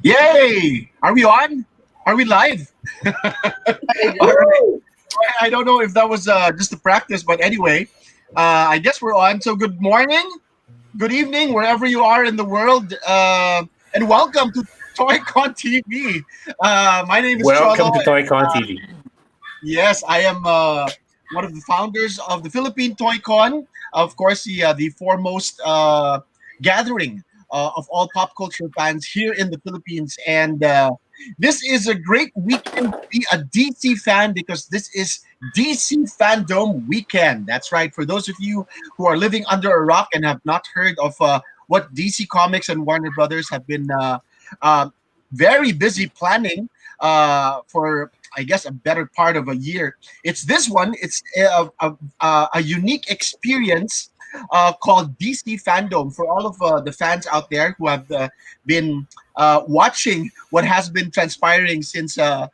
Yay! Are we on? Are we live? All right. I don't know if that was just a practice, but anyway, I guess we're on. So good morning, good evening, wherever you are in the world, and welcome to Toycon TV. My name is Cholo. Welcome to Toycon TV. Yes, I am one of the founders of the Philippine Toycon. Of course, the foremost gathering of all pop culture fans here in the Philippines. And this is a great weekend to be a DC fan because this is DC Fandome weekend. That's right. For those of you who are living under a rock and have not heard of what DC Comics and Warner Brothers have been uh, very busy planning for I guess a better part of a year. It's this one. It's a unique experience called DC Fandom for all of the fans out there who have been watching what has been transpiring since 1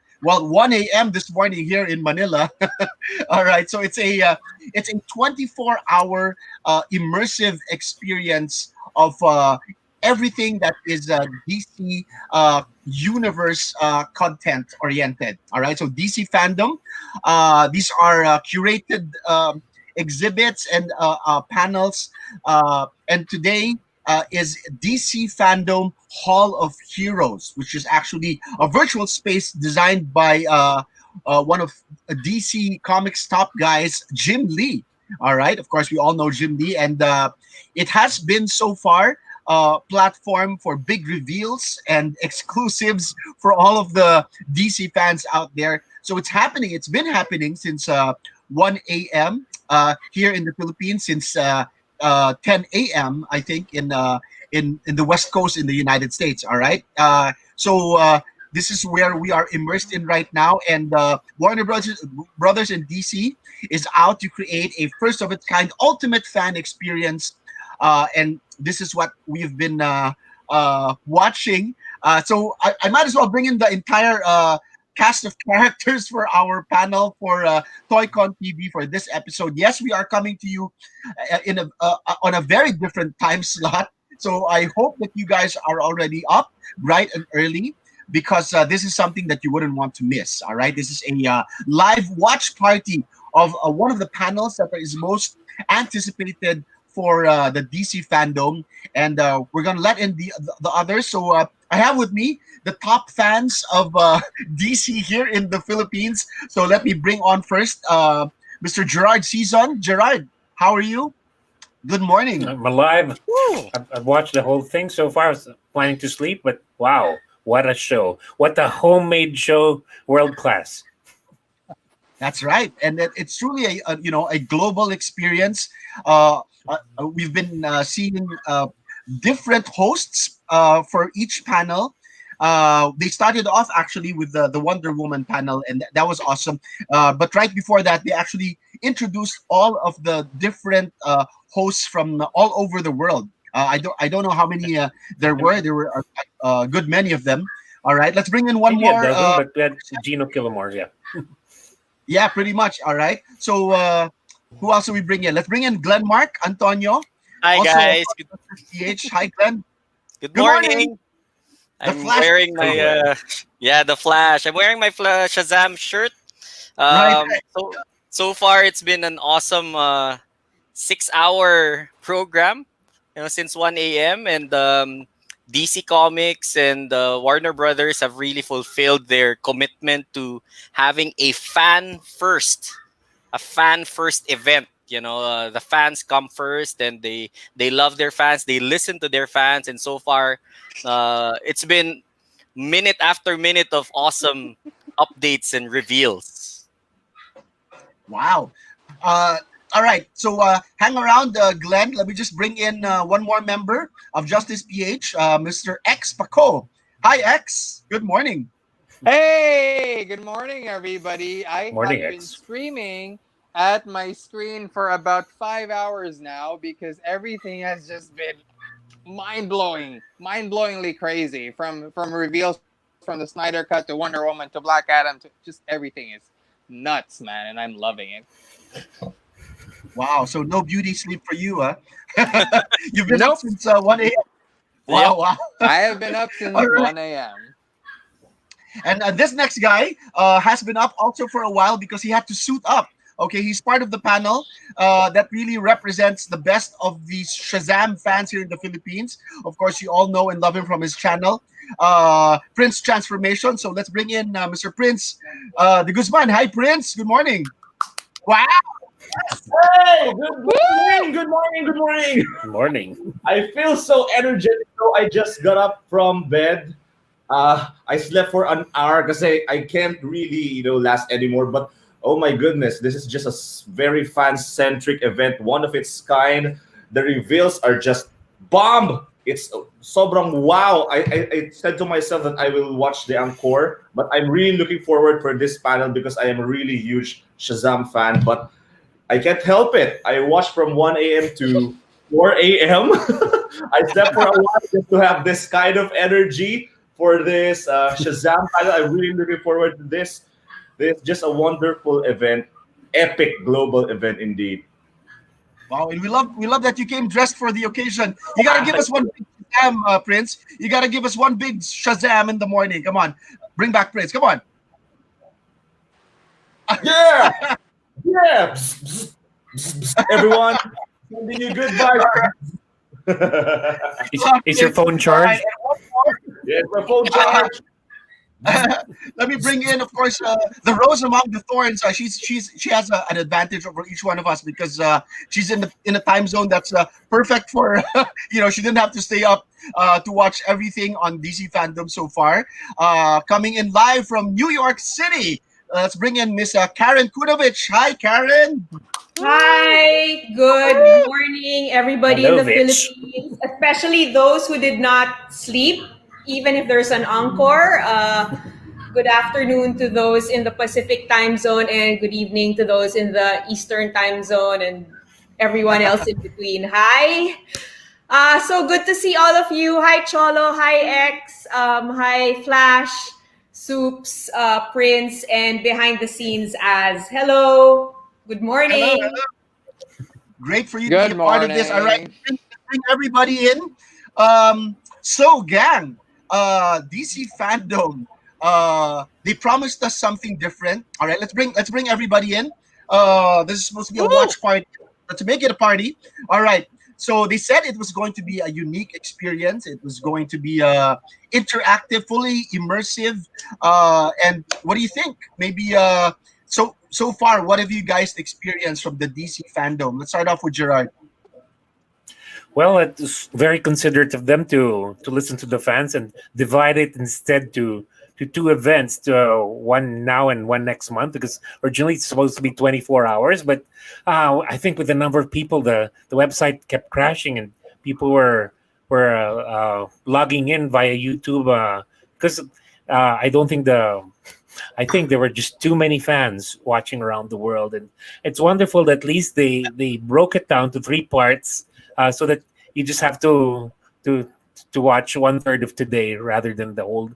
a.m. this morning here in Manila. All right, so it's a 24-hour immersive experience of everything that is DC universe content oriented. All right, so DC Fandom. These are curated exhibits and panels. And today is DC Fandom Hall of Heroes, which is actually a virtual space designed by one of DC Comics top guys, Jim Lee. All right, of course, we all know Jim Lee, and it has been so far platform for big reveals and exclusives for all of the DC fans out there. So it's happening. It's been happening since 1 a.m. Here in the Philippines, since 10 a.m. I think in the West Coast in the United States. All right. So this is where we are immersed in right now, and Warner Brothers and DC is out to create a first of its kind ultimate fan experience, and this is what we've been watching. So I might as well bring in the entire cast of characters for our panel for Toycon TV for this episode. Yes, we are coming to you in on a very different time slot. So I hope that you guys are already up bright and early because this is something that you wouldn't want to miss. All right, this is a live watch party of one of the panels that is most anticipated for the DC Fandom, and we're gonna let in the others. So I have with me the top fans of DC here in the Philippines. So let me bring on first Mr. Gerard Season. Gerard, how are you? Good morning. I'm alive. I've watched the whole thing so far. I was planning to sleep, but wow, what a show. What a homemade show, world class. That's right, and it's truly a global experience. We've been seeing different hosts for each panel. They started off actually with the Wonder Woman panel, and that was awesome. But right before that, they actually introduced all of the different hosts from all over the world. I don't know how many there were. There were a good many of them. All right, let's bring in one Maybe more. a dozen, but we had Gino Killamore, yeah. Yeah, pretty much. All right. So who else do we bring in? Let's bring in Glenn Mark Antonio. Hi Also, guys. PH. Hi, Glenn. Good Good morning. morning. The I'm Flash. wearing my the Flash. I'm wearing my Shazam shirt. Right. So far it's been an awesome 6 hour program. Since 1 a.m. and DC Comics and Warner Brothers have really fulfilled their commitment to having a fan first event. The fans come first, and they love their fans. They listen to their fans, and so far, it's been minute after minute of awesome updates and reveals. Wow. All right. So hang around, Glenn. Let me just bring in one more member of Justice PH, Mr. X Paco. Hi, X. Good morning. Hey, good morning, everybody. I Morning, have been X. streaming at my screen for about 5 hours now because everything has just been mind-blowingly crazy. From reveals from the Snyder Cut to Wonder Woman to Black Adam to just everything is nuts, man, and I'm loving it. Wow. So no beauty sleep for you, huh? You've been up Nope. since 1 a.m. Yep. Wow, wow. I have been up All since right. 1 a.m. And this next guy has been up also for a while because he had to suit up. Okay, he's part of the panel that really represents the best of these Shazam fans here in the Philippines. Of course, you all know and love him from his channel, Prince Transformation. So let's bring in Mr. Prince de Guzman. Hi, Prince. Good morning. Wow. Hey, good morning, good morning, good morning. Good morning. I feel so energetic. So I just got up from bed. I slept for an hour because I can't really, last anymore. But oh my goodness, this is just a very fan-centric event, one of its kind. The reveals are just bomb. It's sobrang wow. I said to myself that I will watch the encore, but I'm really looking forward for this panel because I am a really huge Shazam fan. But I can't help it. I watched from 1 a.m. to 4 a.m. I slept for a while just to have this kind of energy for this Shazam panel. I'm really looking forward to this. This is just a wonderful event, epic global event indeed. Wow, and we love that you came dressed for the occasion. You gotta give us one big Shazam, Prince. You gotta give us one big Shazam in the morning. Come on, bring back Prince. Come on. Yeah, yeah. Bzz, bzz, bzz, bzz. Everyone, sending you good vibes. Is your phone All charged? right, and one more. Yes, my phone charge. Let me bring in, of course, the rose among the thorns. She has an advantage over each one of us because she's in a time zone that's perfect for she didn't have to stay up to watch everything on DC fandom so far. Coming in live from New York City. Let's bring in Miss Karen Kunovich. Hi, Karen. Hi, good morning, everybody in Hello, the Mitch. Philippines, especially those who did not sleep, even if there's an encore. Good afternoon to those in the Pacific time zone, and good evening to those in the Eastern time zone, and everyone else in between. Hi. So good to see all of you. Hi, Cholo. Hi, X. Hi, Flash, Soups, Prince, and behind the scenes as hello. Good Hello, morning. hello. Great for you to be Good a part of this. All right, morning. bring everybody in. Gang, DC fandom. They promised us something different. All right, let's bring everybody in. This is supposed to be a Woo! watch party, but to make it a party, all right. So they said it was going to be a unique experience. It was going to be interactive, fully immersive. And what do you think? Maybe so far, what have you guys experienced from the DC fandom? Let's start off with Gerard. Well, it's very considerate of them to listen to the fans and divide it instead to two events, to one now and one next month, because originally it's supposed to be 24 hours. But I think with the number of people, the website kept crashing and people were logging in via YouTube because I don't think I think there were just too many fans watching around the world, and it's wonderful that at least they broke it down to three parts, so that you just have to to watch one third of today rather than the whole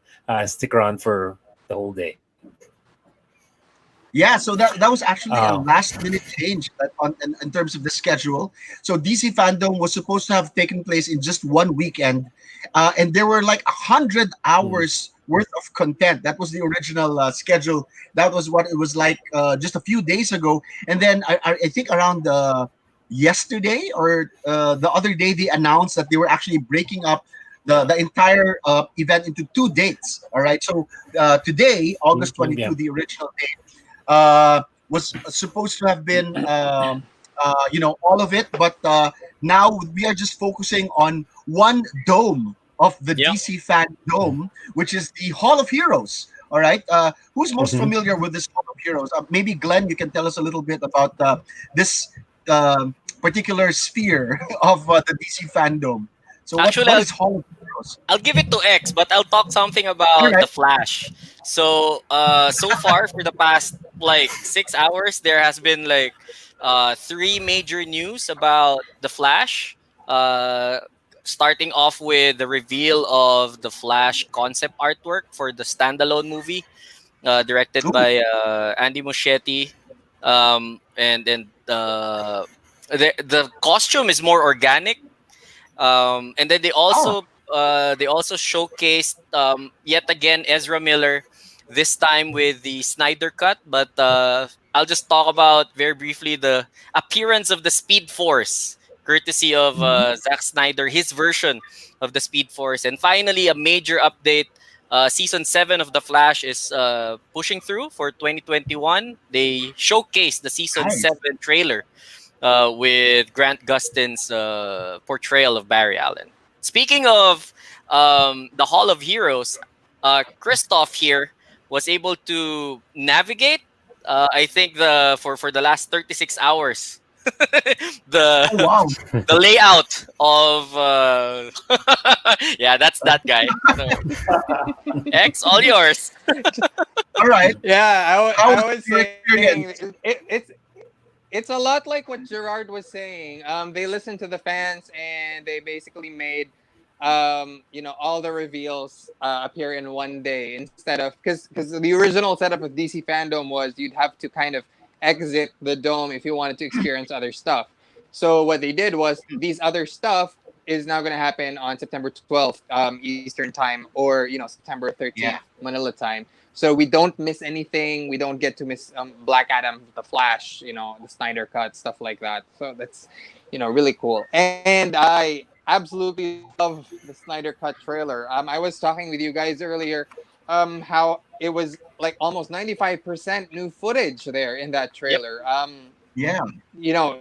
stick around for the whole day. Yeah, so that was actually a Oh, last minute change in terms of the schedule. So DC fandom was supposed to have taken place in just one weekend, and there were like 100 hours mm, worth of content. That was the original schedule. That was what it was like just a few days ago. And then I think around yesterday or the other day they announced that they were actually breaking up the entire event into two dates. All right, so today, August yeah. 22, the original date was supposed to have been all of it, but now we are just focusing on one dome of the Yep. DC fan dome, which is the Hall of Heroes. All right, who's most Mhm. familiar with this Hall of Heroes? Maybe Glenn, you can tell us a little bit about this particular sphere of the DC fandom. So what Actually, what is Hall of Heroes? I'll give it to X, but I'll talk something All about right. the Flash. So far for the past like 6 hours, there has been like three major news about the Flash. Uh, Starting off with the reveal of the Flash concept artwork for the standalone movie, directed Ooh, by Andy Muschietti, and the costume is more organic. And then they oh, also they also showcased yet again Ezra Miller, this time with the Snyder Cut. But I'll just talk about very briefly the appearance of the Speed Force, courtesy of Zack Snyder, his version of the Speed Force. And finally, a major update. Season 7 of The Flash is pushing through for 2021. They showcased the season Nice. 7 trailer with Grant Gustin's portrayal of Barry Allen. Speaking of the Hall of Heroes, Christoph here was able to navigate. I think for the last 36 hours, the Oh wow. the layout of yeah, that's that guy. So, X, all yours. All right. Yeah, How was I was your saying experience? it's a lot like what Gerard was saying. They listened to the fans and they basically made all the reveals appear in one day instead of because the original setup of DC Fandom was you'd have to kind of exit the dome if you wanted to experience other stuff. So what they did was these other stuff is now going to happen on September 12th Eastern time, or September 13th Yeah. Manila time. So we don't miss anything. We don't get to miss Black Adam, The Flash, the Snyder Cut, stuff like that. So that's really cool. And I absolutely love the Snyder Cut trailer. I was talking with you guys earlier, how it was like almost 95% new footage there in that Yep. trailer. Yeah. You know,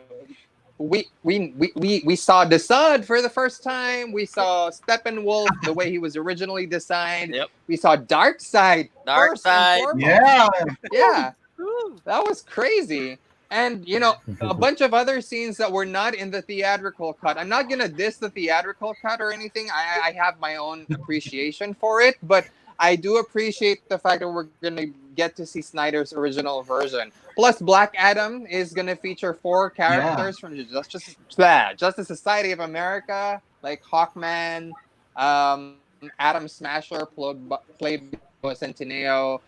we saw the Sud for the first time. We saw Steppenwolf the way he was originally designed. Yep. We saw Darkseid Dark first and side. foremost. Yeah. Yeah, Woo. that was crazy. And a bunch of other scenes that were not in the theatrical cut. I'm not gonna diss the theatrical cut or anything. I have my own appreciation for it, but I do appreciate the fact that we're gonna get to see Snyder's original version. Plus, Black Adam is gonna feature four Yeah. characters from the Justice Society of America, like Hawkman, Adam Smasher, played by Joe Centineo,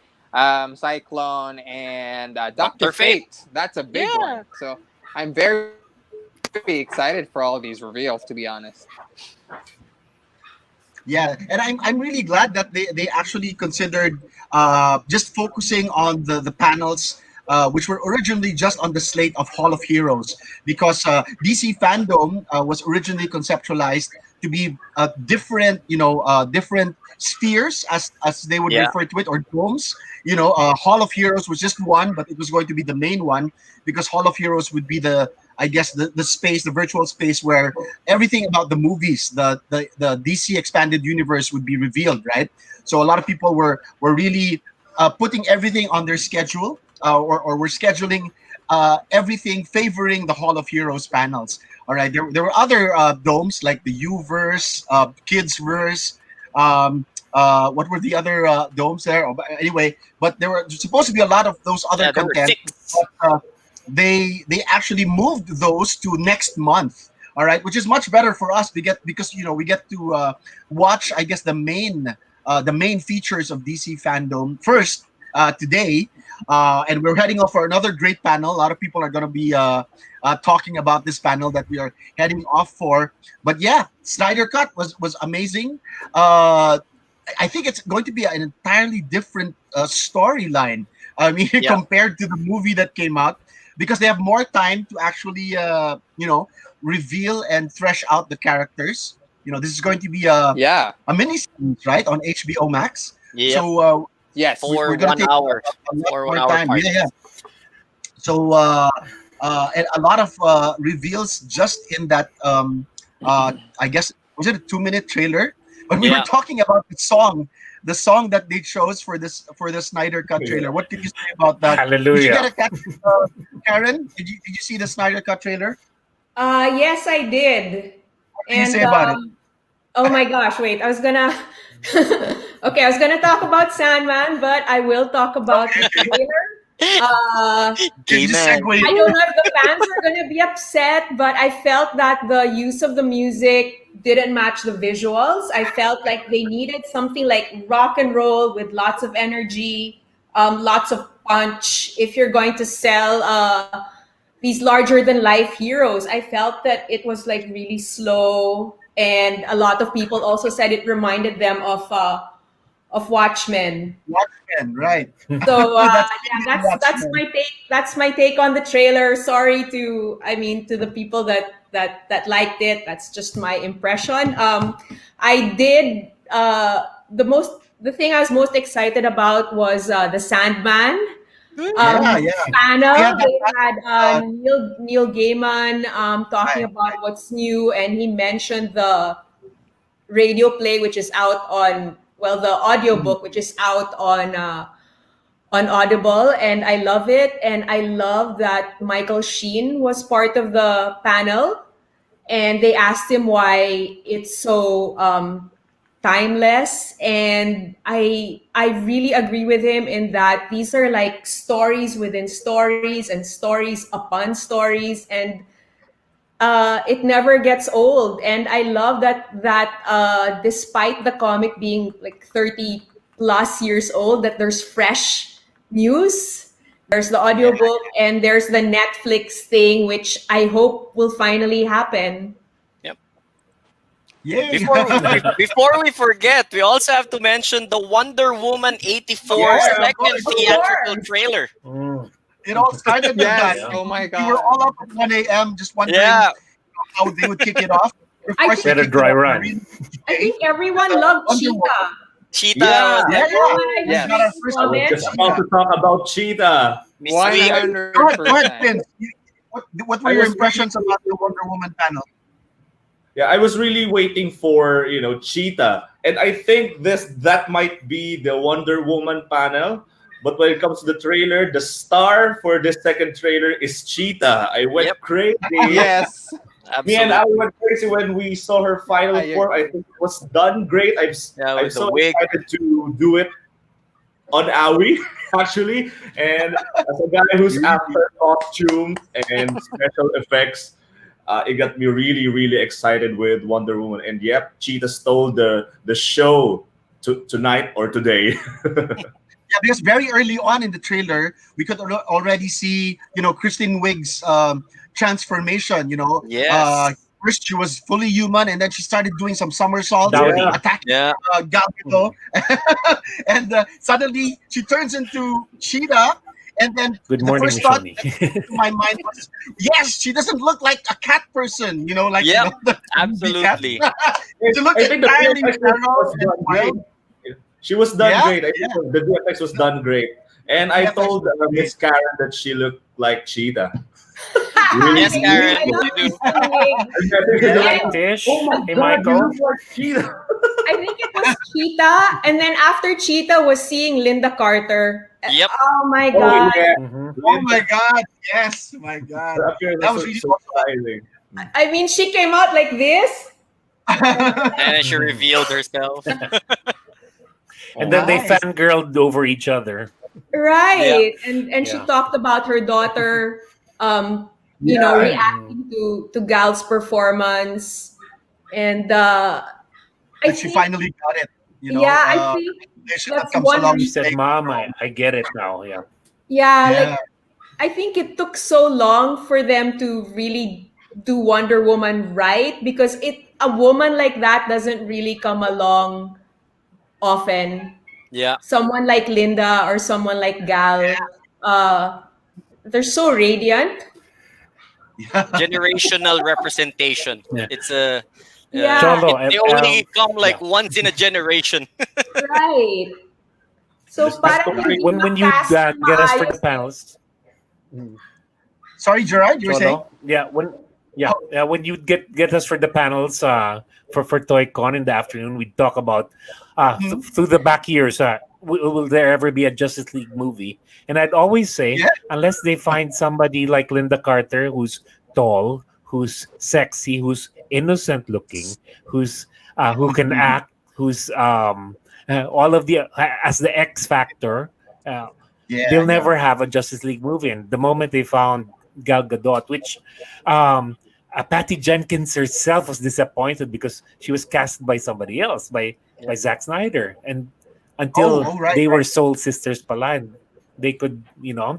Cyclone, and Doctor Doctor Fate. Fate. That's a big Yeah. one. So I'm very excited for all these reveals, to be honest. Yeah, and I'm really glad that they actually considered just focusing on the panels, which were originally just on the slate of Hall of Heroes, because DC Fandom was originally conceptualized to be different, different spheres, as they would Yeah. refer to it, or domes. Hall of Heroes was just one, but it was going to be the main one, because Hall of Heroes would be I guess the space, the virtual space where everything about the movies, the DC expanded universe would be revealed, right? So a lot of people were really putting everything on their schedule, or were scheduling everything favoring the Hall of Heroes panels. All right, there were other domes like the Uverse, Kids Verse. What were the other domes there? Anyway, but there were supposed to be a lot of those other Yeah, there were content. 6. They actually moved those to next month. All right, which is much better for us to get, because we get to watch, I guess, the main features of DC Fandom first today, and we're heading off for another great panel. A lot of people are going to be talking about this panel that we are heading off for. But yeah, Snyder Cut was amazing. I think it's going to be an entirely different storyline. I mean, Yeah. compared to the movie that came out, because they have more time to actually, reveal and thresh out the characters. This is going to be Yeah. a mini series, right, on HBO Max. Yep. So Yes. we're For going to one take hour. a lot For one more hour time. part. Yeah, yeah. So and a lot of reveals just in that. I guess, was it a 2-minute trailer? When we were Yeah. talking about the song that they chose for the Snyder Cut trailer. What did you say about that? Did you get Hallelujah. a catch, Karen? Did you see the Snyder Cut trailer? Yes, I did. What can you And say about it? oh my gosh, wait, I was gonna okay, I was gonna talk about Sandman, but I will talk about the trailer. Gay Just man. segue. I don't know if the fans are gonna be upset, but I felt that the use of the music didn't match the visuals. I felt like they needed something like rock and roll with lots of energy, lots of punch. If you're going to sell these larger than life heroes, I felt that it was like really slow. and a lot of people also said it reminded them of Watchmen. Watchmen, right? So That's yeah, really that's Watchmen. my take. That's my take on the trailer. Sorry to the people that liked it. That's just my impression. I did the thing I was most excited about was the Sandman Yeah, yeah. We panel. had that. They had Neil Gaiman talking Right. about what's new, and he mentioned the radio play, which is out on the Mhm. audiobook, which is out on Audible, and I love it. And I love that Michael Sheen was part of the panel, and they asked him why it's so timeless. And I really agree with him in that these are like stories within stories and stories upon stories, and it never gets old. And I love that despite the comic being like 30 plus years old, that there's fresh news. There's the Yeah. audiobook and there's the Netflix thing, which I hope will finally happen. Yep. Yay. Before we forget, we also have to mention the Wonder Woman 84 Yeah, of second course. Of theatrical course. trailer. Mm. It all started with that. Yes. Yeah. Oh my We were all god. up at 1 a.m. just wondering Yeah. how they would kick it off. Of I course, they think Better kicked it dry off in a run. really I way. think everyone loved Wonder Woman. Cheetah. Cheetah Yeah. was Yeah, like, yeah. Everyone I We was got our reading first I was look at comments. just about Cheetah. to talk about Cheetah. Miss One Twig. hundred Go ahead, percent. Vince. What were I your was impressions about the Wonder Woman panel? Yeah, I was really waiting for Cheetah, and I think that might be the Wonder Woman panel. But when it comes to the trailer, the star for this second trailer is Cheetah. I went Yep, crazy. Yes. Me and I absolutely. went crazy when we saw her final I form. I agree. think it was done great. Yeah, I'm with the so wig. excited to do it on Aoi actually. And as a guy who's Really? after costumes and special effects, it got me really, really excited with Wonder Woman. And yep, Cheetah stole the show tonight or today. Yeah, because very early on in the trailer, we could already see, Kristen Wiig's transformation. Yes. First she was fully human, and then she started doing some somersaults, Dowdy. Yeah. attacking Yeah. Gal Mm. Gadot, and suddenly she turns into Cheetah. And then Good the morning, first thought Michonne. that came to my mind was, yes, she doesn't look like a cat person, like Yep. the movie cat. Absolutely. She looked I think the entirely VFX feral was and done wild. great. She was done Yeah, great. I yeah. think the VFX was done great. And I VFX told was great. Miss Karen that she looked like Cheetah. Really, Yes, really Karen, I good. love you do. Kristen Wiig. And I think she's Yeah. like, Hey, Tish. oh my Hey, god, you Michael. look like Cheetah. I think it was Cheetah, and then after Cheetah was seeing Linda Carter. Yep. Oh my Oh god! yeah. Mhm. Oh my God! Yes, my God, Her appearance that was was really so exciting. I mean, she came out like this. awesome. And then she revealed herself. And then they Nice. fangirled over each other. Right. And she Yeah. talked about her daughter Yeah. reacting to Gal's performance. And I That she think finally got it. yeah, I think Relation that that's comes one along She with said, playing Mom, a role. I get it now. Yeah. yeah, Yeah, like I think it took so long for them to really do Wonder Woman right, because a woman like that doesn't really come along often. Yeah. Someone like Linda or someone like Gal, uh, they're so radiant. yeah. Generational representation. Yeah. It's a Yeah, Cholo, they only come yeah. like once in a generation. right. So The parang story. hindi When you ma-cast ng get us for the maayos. panels, mm, Sorry, Gerard, you were saying? Cholo, yeah, Oh, when you get us for the panels for Toycon in the afternoon, we talk about mhm. through the back years. Will there ever be a Justice League movie? And I'd always say, Yeah. unless they find somebody like Linda Carter, who's tall, who's sexy, who's innocent looking, who can act, who's all of the as the X factor. Uh, Yeah, they'll yeah. never have a Justice League movie. And the moment they found Gal Gadot, which Patty Jenkins herself was disappointed because she was cast by somebody else, by Zack Snyder, and until Oh, right, they right. were soul sisters pala, and they could,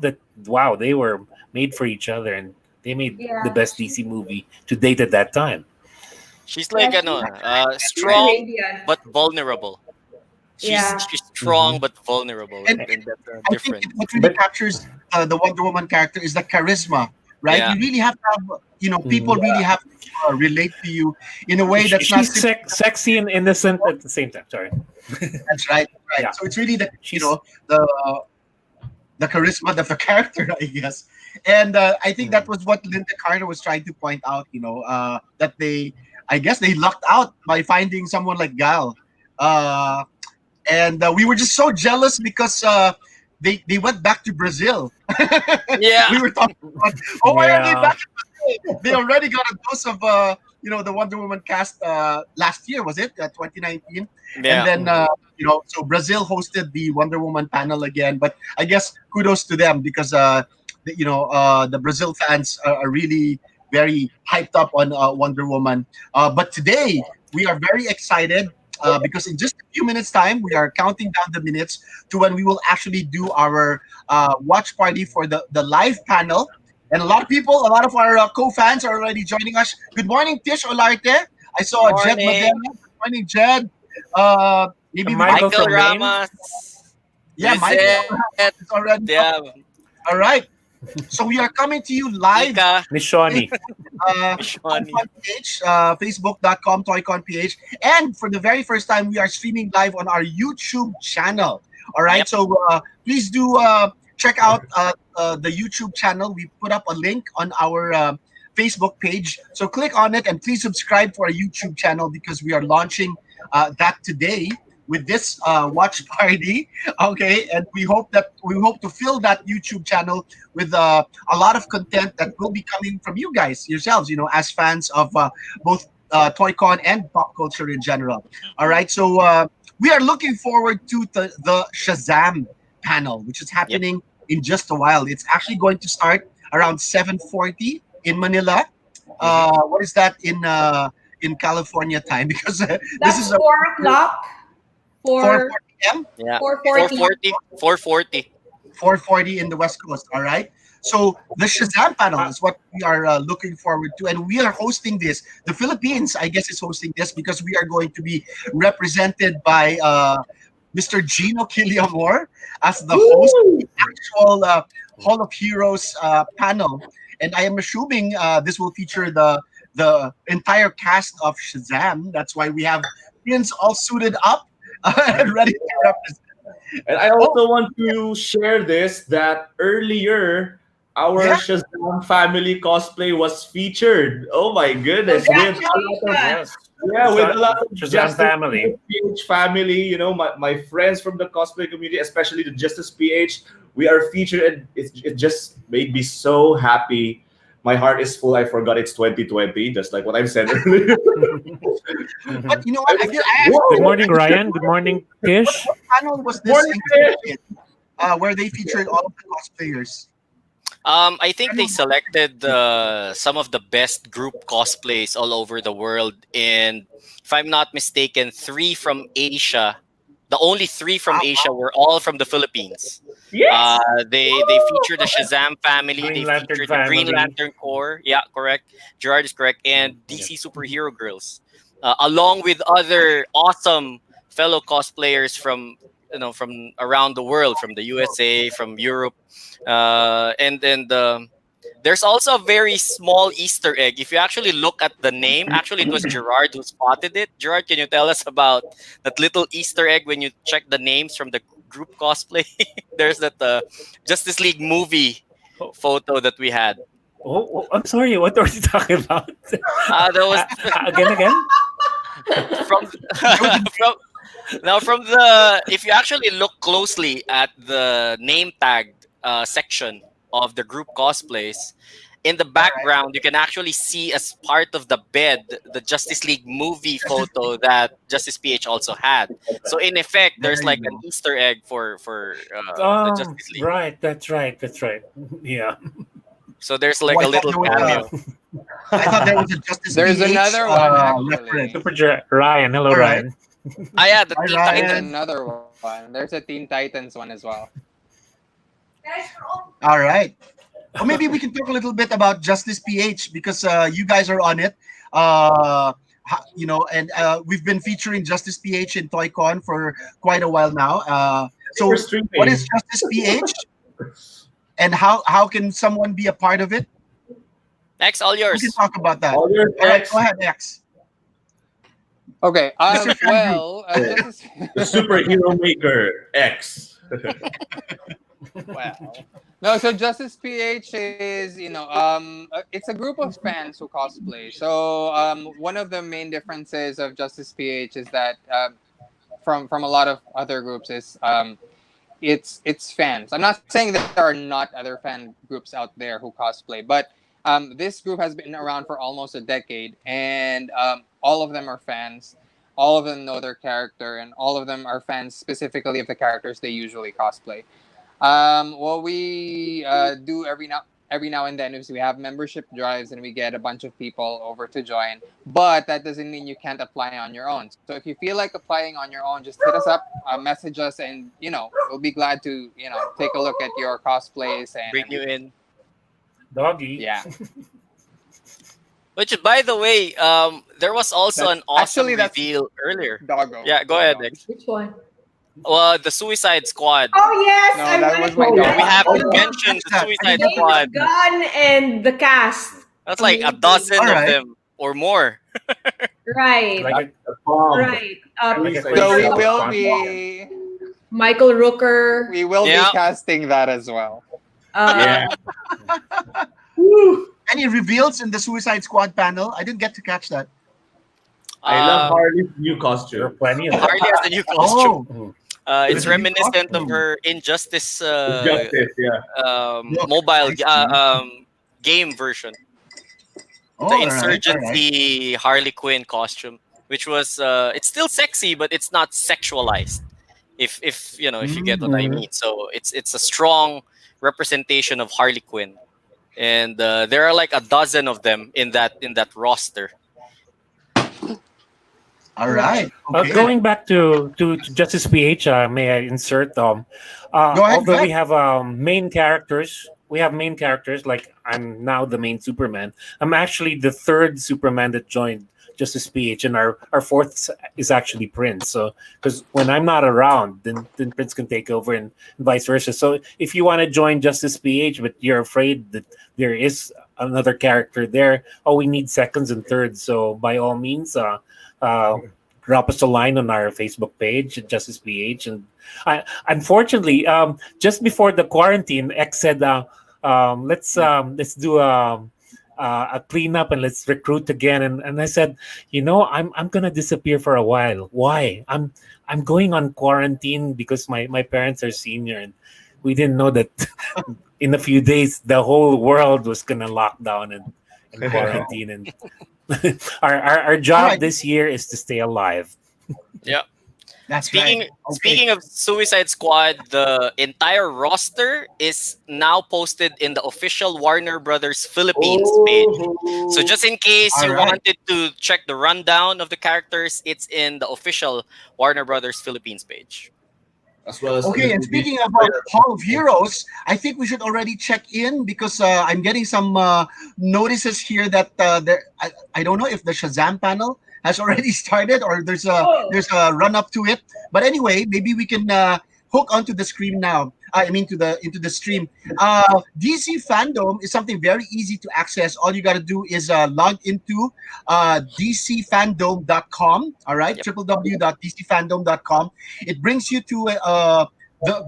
that wow, they were made for each other, and they made the Yeah. best DC movie to date at that time. She's Yeah, like very strong radiant. but vulnerable. Yeah. She's strong Mhm. but vulnerable, And and that's I think different. what really But captures the Wonder Woman character is the charisma, right? Yeah, You really have to have, people mhm. really have to relate to you in a way that's not She's simply. sexy and innocent at the same time. Sorry. That's right, right. Yeah, So it's really she's. the charisma of the character, I guess. And I think that Mm. was what Linda Carter was trying to point out. That I guess, they lucked out by finding someone like Gal. Uh, and we were just so jealous because they went back to Brazil. yeah, We were talking about, oh, why are they Yeah. back? They already got a dose of the Wonder Woman cast last year, was it 2019? And yeah. then Mhm. so Brazil hosted the Wonder Woman panel again. But I guess kudos to them because the Brazil fans are really very hyped up on Wonder Woman. But today we are very excited. Because in just a few minutes time we are counting down the minutes to when we will actually do our watch party for the live panel. And a lot of our co-fans are already joining us. Good morning, Tish Olarte. I Good saw Jed Madera. morning, Good morning, Jed. Maybe we can, Michael Michael from Maine. Ramos, yeah, Michael Lizette, is already up. yeah, All right. So we are coming to you live, Ika, Miss Shawnee. Mishwani. Toycon PH, facebook.com, Toycon PH. And for the very first time, we are streaming live on our YouTube channel. All right. Yep. So please do check out the YouTube channel. We put up a link on our Facebook page. So click on it and please subscribe to our YouTube channel because we are launching that today with this watch party. Okay. And we hope to fill that YouTube channel with a lot of content that will be coming from you guys yourselves, as fans of both Toycon and pop culture in general. All right, so we are looking forward to the Shazam panel, which is Yep. happening in just a while. It's actually going to start around 7:40 in Manila. Mhm. What is that in California time? Because this is That's a 4 o'clock. 4:40 4 p.m. Yeah. 4:40. 440. 440. 4:40 in the West Coast. All right. So the Shazam panel Uh, is what we are looking forward to, and we are hosting this. The Philippines, I guess, is hosting this because we are going to be represented by Mr. Gino Killiamore as the host of Woo! the actual Hall of Heroes panel, and I am assuming this will feature the entire cast of Shazam. That's why we have Ian's all suited up and ready to represent. And I Oh, also want to share this that earlier our yeah. Shazam family cosplay was featured. Oh my goodness, with a lot of Congratulations. yes. with a lot of Shazam Justice family. PH family, my friends from the cosplay community, especially the Justice PH, we are featured and it just made me so happy. My heart is full. I forgot it's 2020, just like what I've said earlier. But Mhm. you know what? Good Whoa! morning, Ryan. Good morning, Tish. What panel was this Morning, included in, where they featured all of the cosplayers? I think they Panel, selected some of the best group cosplays all over the world, and if I'm not mistaken, three from Asia. The only three from wow, Asia were all from the Philippines. Yes! They featured the Shazam family. Green They Lantern featured the Green family. Lantern Corps. Yeah, correct. Gerard is correct, and Yeah. DC Superhero Girls, along with other awesome fellow cosplayers from around the world, from the USA, from Europe, and there's also a very small Easter egg. If you actually look at the name, actually it was Gerard who spotted it. Gerard, can you tell us about that little Easter egg when you check the names from the group cosplay? There's that Justice League movie Oh, photo that we had. I'm sorry. What are you talking about? That was Again? from from now from the if you actually look closely at the name tag section of the group cosplays, in the all right. background you can actually see as part of the bed the Justice League movie photo that Justice PH also had. So in effect, There there's you like an go. Easter egg for the Justice League. Right. That's right. That's right. Yeah. So there's Oh, like a little cameo. I thought there was a Justice There's PH another one reference. actually. Ryan. Hello, All right. Ryan. Ah, yeah, the Hi, Teen There's Ryan. Titans. another one. There's a Teen Titans one as well. All right. Or maybe we can talk a little bit about Justice PH because you guys are on it. Uh, and we've been featuring Justice PH in Toycon for quite a while now. So, We're what streaming. is Justice PH, and how can someone be a part of it? X, all We can yours. talk about that. All your All right, X, go ahead, X. Okay. Mr. Fan Group. Well, the Justice. superhero maker X. Well, no. So Justice PH is, it's a group of fans who cosplay. So one of the main differences of Justice PH is that from a lot of other groups is it's fans. I'm not saying that there are not other fan groups out there who cosplay, but this group has been around for almost a decade, and all of them are fans. All of them know their character, and all of them are fans specifically of the characters they usually cosplay. What we do every now and then is we have membership drives and we get a bunch of people over to join. But that doesn't mean you can't apply on your own. So if you feel like applying on your own, just hit us up, message us, and we'll be glad to take a look at your cosplays and Bring you everything. in. Doggy. Yeah, Which, by the way, there was also an awesome that's reveal earlier. doggo. Yeah, go ahead, Doggo. Nick. Which one? Well, the Suicide Squad. Oh yes, No, I that wanted was my to dog. We have Oh, to yeah. mention the I Suicide didn't Squad. Gun and the cast. That's like a Amazing. dozen All of right. them or more. Right, Like The bomb. right. Like a So quick So we shot of will fun. be Michael Rooker. Yeah. casting that as well. Uh, Yeah. Woo. Any reveals in the Suicide Squad panel? I didn't get to catch that. I love Um, Harley's new There are costume. plenty of them. Harley has a new costume. Oh, Mhm. It's There's a new reminiscent of costume. her Injustice Justice, yeah. Look, mobile I see. game version. Oh, The all right, all right. Insurgency Harley Quinn costume, which was it's still sexy, but it's not sexualized. If you get what I Mhm. mean. So it's a strong representation of Harley Quinn, and there are like a dozen of them in that roster. All right. Okay. Going back to Justice PH, may I insert? Go ahead. Although we have main characters, like I'm now the main Superman. I'm actually the third Superman that joined Justice PH, and our fourth is actually Prince. So because when I'm not around, then Prince can take over, and vice versa. So if you want to join Justice PH, but you're afraid that there is another character there, we need seconds and thirds. So by all means, drop us a line on our Facebook page, Justice PH. And unfortunately, just before the quarantine, X said, let's do a cleanup and let's recruit again. And I said, I'm gonna disappear for a while. Why? I'm going on quarantine because my parents are senior, and we didn't know that in a few days the whole world was gonna lock down and quarantine. And our All job right. this year is to stay alive. Yeah. That's Speaking right. Okay. speaking of Suicide Squad, the entire roster is now posted in the official Warner Brothers Philippines page. So just in case All you right. wanted to check the rundown of the characters, it's in the official Warner Brothers Philippines page. As well as Okay, and speaking of Hall of Heroes, I think we should already check in because I'm getting some notices here that I don't know if the Shazam panel has already started or there's a run up to it. But anyway, maybe we can hook onto the screen now. I mean into the stream. DC Fandome is something very easy to access. All you got to do is log into dcfandome.com. All right, Yep. www.dcfandome.com. It brings you to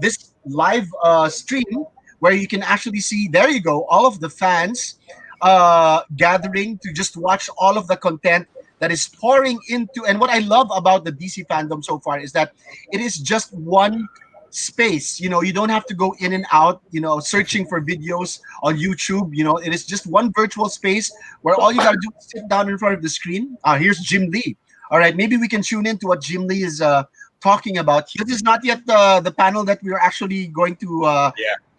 this live stream where you can actually see. There you go, all of the fans gathering to just watch all of the content that is pouring into. And what I love about the DC Fandome so far is that it is just one space. You don't have to go in and out, searching for videos on YouTube. It is just one virtual space where all you got to do is sit down in front of the screen. Here's Jim Lee. All right, maybe we can tune in to what Jim Lee is talking about. This is not yet the panel that we're actually going to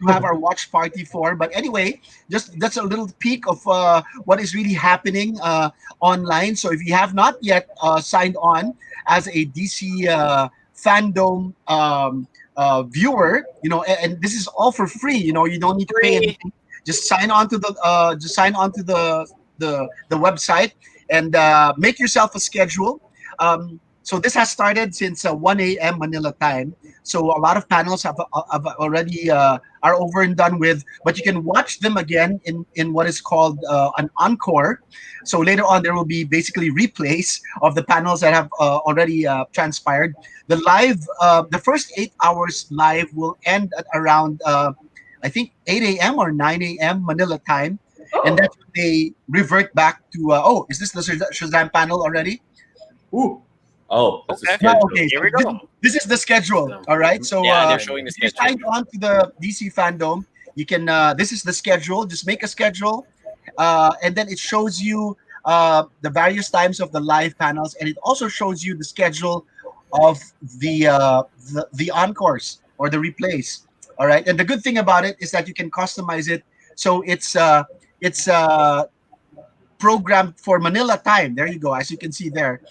have our watch party for. But anyway, just that's a little peek of what is really happening online. So if you have not yet signed on as a DC Fandome viewer, and this is all for free. You don't need to pay Free. anything. Just sign on to the website. and make yourself a schedule. So this has started since 1 a.m. Manila time. So a lot of panels have already are over and done with, but you can watch them again in what is called an encore. So later on, there will be basically replays of the panels that have already transpired. The first 8 hours live will end at around I think 8 a.m. or 9 a.m. Manila time, and Oh, that's when they revert back to. Is this the Shazam panel already? Ooh. Oh, that's a Okay, Yeah, schedule. okay. here So we go. this is the schedule. All right. So Yeah, they're showing the if you schedule. signed on to the DC fandom, you can. This is the schedule. Just make a schedule, and then it shows you the various times of the live panels, and it also shows you the schedule of the encores or the replays. All right. And the good thing about it is that you can customize it, so it's programmed for Manila time. There you go. As you can see there,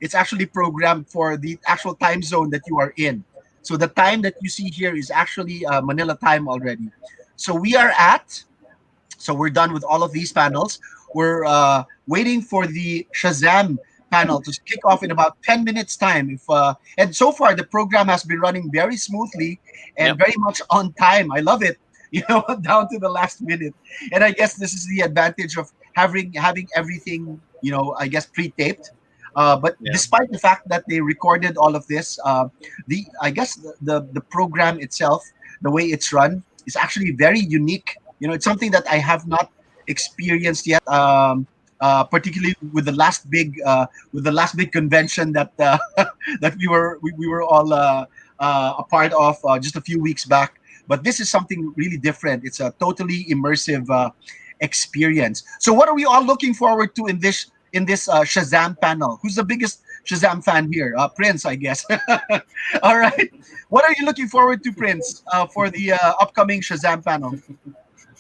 it's actually programmed for the actual time zone that you are in. So the time that you see here is actually Manila time already. So we are at. So we're done with all of these panels. We're waiting for the Shazam panel to kick off in about 10 minutes time. If and so far the program has been running very smoothly and Yep. very much on time. I love it. Down to the last minute. And I guess this is the advantage of having everything, I guess pre-taped. But Yeah. despite the fact that they recorded all of this, the I guess the program itself, the way it's run, is actually very unique. It's something that I have not experienced yet. Particularly with the last big convention that that we were all a part of just a few weeks back. But this is something really different. It's a totally immersive experience. So, what are we all looking forward to in this Shazam panel? Who's the biggest Shazam fan here? Prince, I guess. All right. What are you looking forward to, Prince, for the upcoming Shazam panel?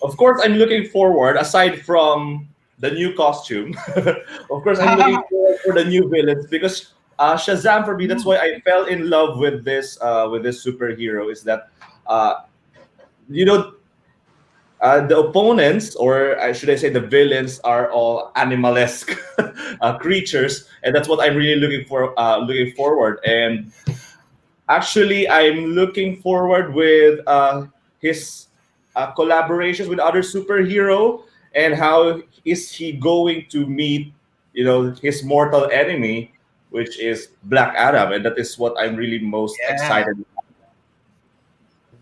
Of course, I'm looking forward, aside from the new costume, of course, I'm looking forward for the new villains because Shazam for me, that's why I fell in love with this superhero, is that uh, you know the opponents, or should I say the villains, are all animalesque creatures, and that's what I'm really looking forward. And actually, I'm looking forward with his collaborations with other superhero, and how is he going to meet, his mortal enemy, which is Black Adam, and that is what I'm really most Yeah. excited.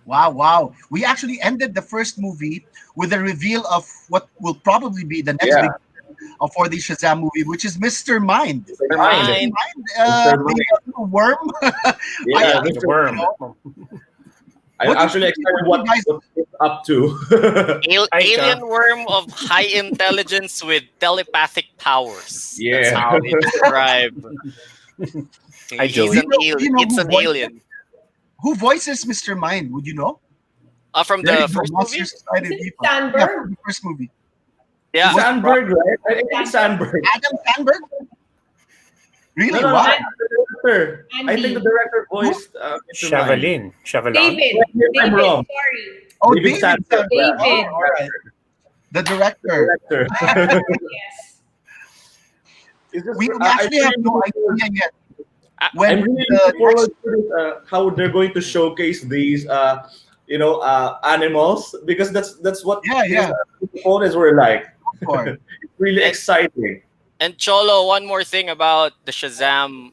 Wow, wow. We actually ended the first movie with a reveal of what will probably be the next big Yeah, for the Shazam movie, which is Mr. Mind. Mr. Never Mind, Mr. mind. Mind, Mr. Mind. the little worm. Yeah, Yeah, the Mr. worm. I'm What do actually excited what do what you guys? what it's up to. Alien worm of high intelligence with telepathic powers. That's Yeah. how they describe. Hi, He's Joey. an Do you alien. know It's an alien. who voices Mr. Mind? Would you know? From There you the go, first Monster movie? Society is of it Evil. Yeah, from Sandberg? the first movie. Yeah. Was it Sandberg, right? I think Sandberg. Adam Sandberg? No, Really? no, no. Wow. The director. I think the Andy. director voiced Mr. Mind. Chavalan. David. If I'm David, wrong. sorry. Oh, David David Sandberg. Sandberg. Yeah. Oh, David. all right. The The director. director. Yes. It's just, We I actually have really no look forward- idea yet I- when I'm really the looking next. forward to this, how they're going to showcase these, animals, because that's what Yeah, yeah, his opponents were like. of course. It's really And exciting. And Cholo, one more thing about the Shazam,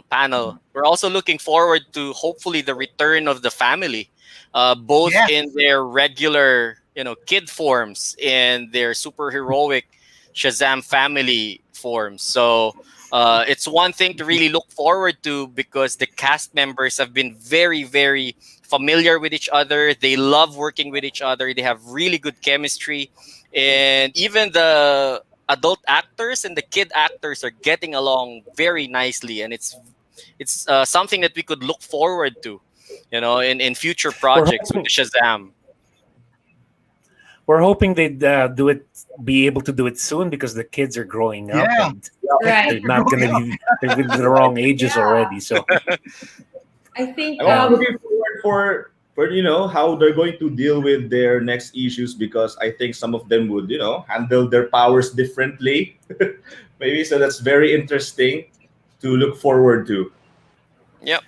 panel. We're also looking forward to hopefully the return of the family, both Yes. in their regular, kid forms and their superheroic Shazam family forms. So it's one thing to really look forward to because the cast members have been very, very familiar with each other. They love working with each other. They have really good chemistry, and even the adult actors and the kid actors are getting along very nicely, and it's something that we could look forward to, in future We're projects with hoping, the Shazam. we're hoping they'd be able to do it soon because the kids are growing up Yeah. and Right. they're not Growing gonna up. be they're in the wrong ages Yeah. already. So I think I'm also looking forward for for how they're going to deal with their next issues, because I think some of them would handle their powers differently. Maybe, so that's very interesting to look forward to. Yep.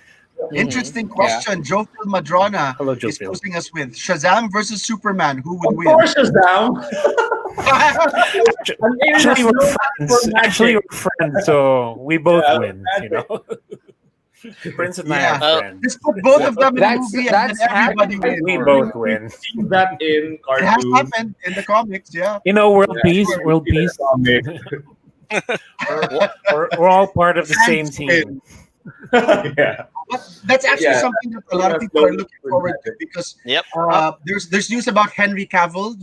Interesting Yeah. question. Joe Phil Madrona Hello, Joe is Phil. posing us with Shazam versus Superman. Who would Of win? course, Shazam. An alien has Actually, we're no knack for friends. Actually, magic. we're friends, so we both Yeah, win. magic. Prince and I Yeah. are Uh, friends. Just put both of them in a That's movie and then that's everybody happened wins. We before. both win. We've seen that in It has cartoons. happened in the comics, yeah. World Yeah, peace, we've world seen it in peace. comics. We're all part of the same Fans team. win. Yeah. That's actually Yeah. something that a lot of Yeah, people are so- looking forward to because Yep. there's news about Henry Cavill,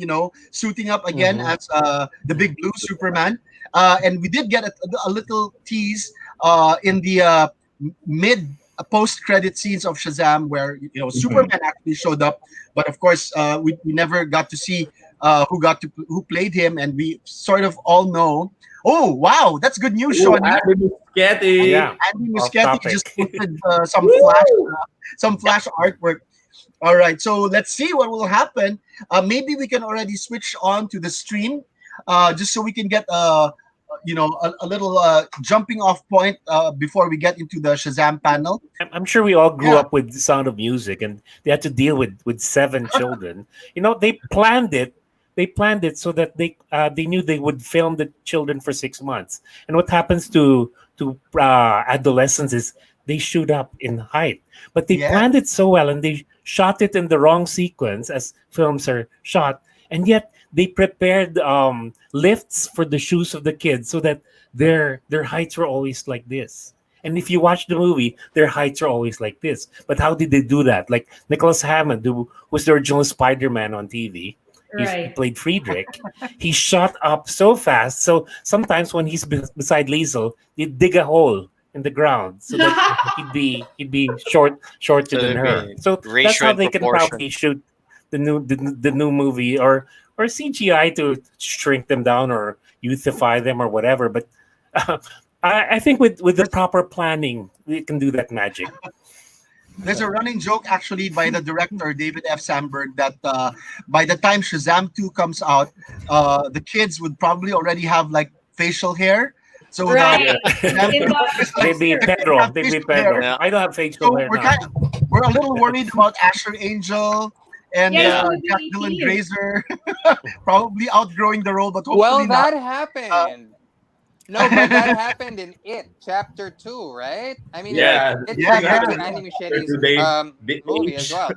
suiting up again Mhm. as the Big Blue Superman, and we did get a little tease in the mid post credit scenes of Shazam where Superman actually showed up, but of course we never got to see who played him, and we sort of all know. Oh wow, that's good news, Ooh, Shawnee. Andy Muschietti. Yeah. Andy Off Muschietti topic. just posted Woo! some flash artwork. All right, so let's see what will happen. Maybe we can already switch on to the stream, just so we can get a little jumping off point before we get into the Shazam panel. I'm sure we all grew Yeah. up with the Sound of Music, and they had to deal with 7 children. They planned it. They planned it so that they knew they would film the children for 6 months. And what happens to adolescents is they shoot up in height. But they Yeah. planned it so well, and they shot it in the wrong sequence as films are shot. And yet they prepared lifts for the shoes of the kids so that their heights were always like this. And if you watch the movie, their heights are always like this. But how did they do that? Like Nicholas Hammond, who was the original Spider-Man on TV, he Right. played Friedrich. He shot up so fast. So sometimes when he's beside Liesel, they dig a hole in the ground so that he'd be shorter So than there'd her. be So that's ratio how and they can proportion. probably shoot the new movie, or CGI to shrink them down or youthify them or whatever. But I think with the proper planning, we can do that magic. There's a running joke actually by the director David F. Sandberg that by the time Shazam 2 comes out, the kids would probably already have like facial hair. So Right. Shazam In 2 the- is like, They'd be they Pedro. have They'd be facial Pedro. hair. Yeah. I don't have So facial hair now. we're a little worried about Asher Angel and Yeah, Yeah. it's Jack really Dylan teased. Grazer probably outgrowing the role, but hopefully Well, not. that happened. No, but that happened in It Chapter 2, right? I mean, Yeah, it's yeah, similar yeah. to Andy Muschiett's Today, the movie age, as well.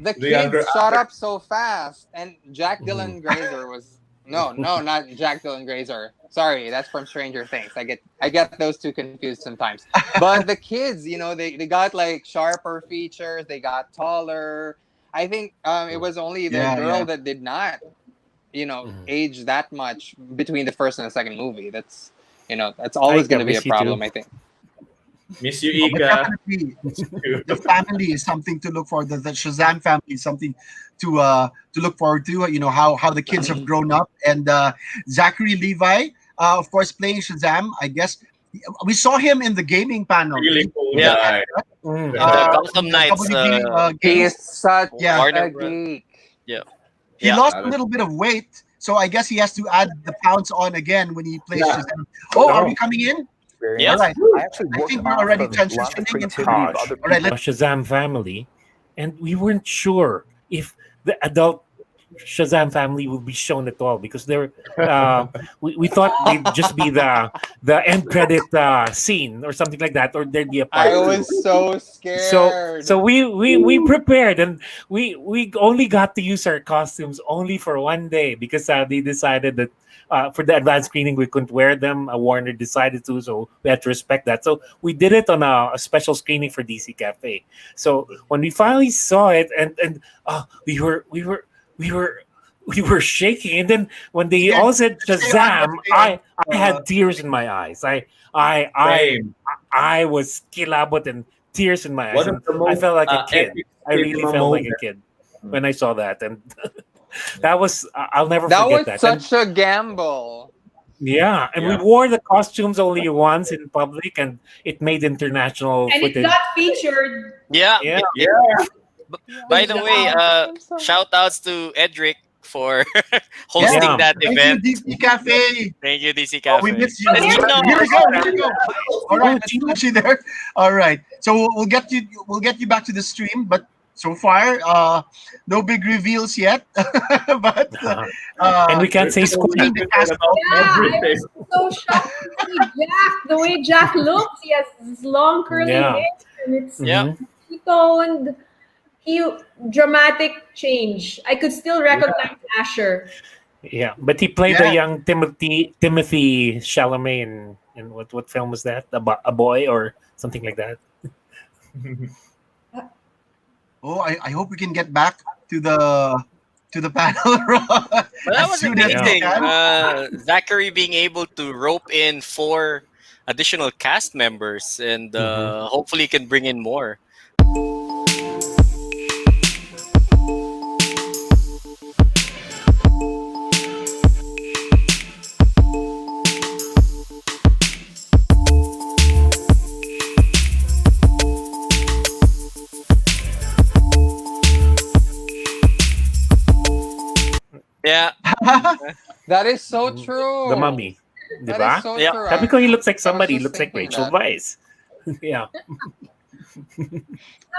The the younger kids shot actor. up so fast, and Jack Dylan Grazer was no, not Jack Dylan Grazer. Sorry, that's from Stranger Things. I get those two confused sometimes. But the kids, they got like sharper features. They got taller. I think it was only the Yeah, girl yeah. that did not, Mhm. age that much between the first and the second movie. That's always I going to be a miss you too. problem, I think. Miss you, But Ika. definitely, the family is something to look for. The Shazam family is something to look forward to. How the kids have grown up, and Zachary Levi, of course, playing Shazam. I guess we saw him in the gaming panel. Really cool Yeah. guy. Mm. In the Uh, Gotham Knights, WB, He games. is such Yeah. Warner a Bros. geek. Yeah. He Yeah. lost a little bit of weight, so I guess he has to add the pounds on again when he plays Yeah. Shazam. Oh, are we Oh. coming in? Yeah. All right. I actually I worked think we're off already of a lot of transitioning into creativity of Tosh. other All right, people. Shazam family, and we weren't sure if the adult Shazam family would be shown at all because we thought they'd just be the end credit scene or something like that, or there'd be a part I two. was so scared. So we prepared, and we only got to use our costumes only for one day because they decided that for the advanced screening we couldn't wear them. Warner decided to, so we had to respect that. So we did it on a special screening for DC Cafe. So when we finally saw it, and we were shaking, and then when they Yeah, all said stay on, Shazam, stay on. I had tears in my eyes. Same. I was kilabot and tears in my eyes. One And of the I most felt like a kid. epic I really cinema felt like a moments. kid when I saw that, and that was I'll never that forget was that. such a gamble. Yeah, and we Yeah. wore the costumes only once in public, and it made international And it footage. got featured. Yeah. Yeah. Yeah. By the way, I'm so shout outs to Edric for Yeah. hosting that Thank you, event. DC Cafe. Thank you, DC Oh, we Cafe. miss you. And Here Gino, Here we also go. there. Here we go. All right, let's put you there. All right. So we'll get you. We'll get you back to the stream, but so far, no big reveals yet. But And we can't say squid. seeing the cast about Yeah, I everything. was so shocked to see Jack. The way Jack looks, he has this long curly Yeah. hair, and it's Yeah. toned, cute, dramatic change. I could still recognize Asher. Yeah, but he played Yeah. the young Timothy Chalamet in what film was that? A boy or something like that. oh, I hope we can get back to the panel But that as was soon as we amazing. can. Zachary being able to rope in 4 additional cast members, and hopefully can bring in more. Yeah, That is so true. The Mummy. That Diba? is so Yeah. true. Sabi ko, he looks like I was somebody. He just looks like thinking Rachel that. Weisz. Yeah. Not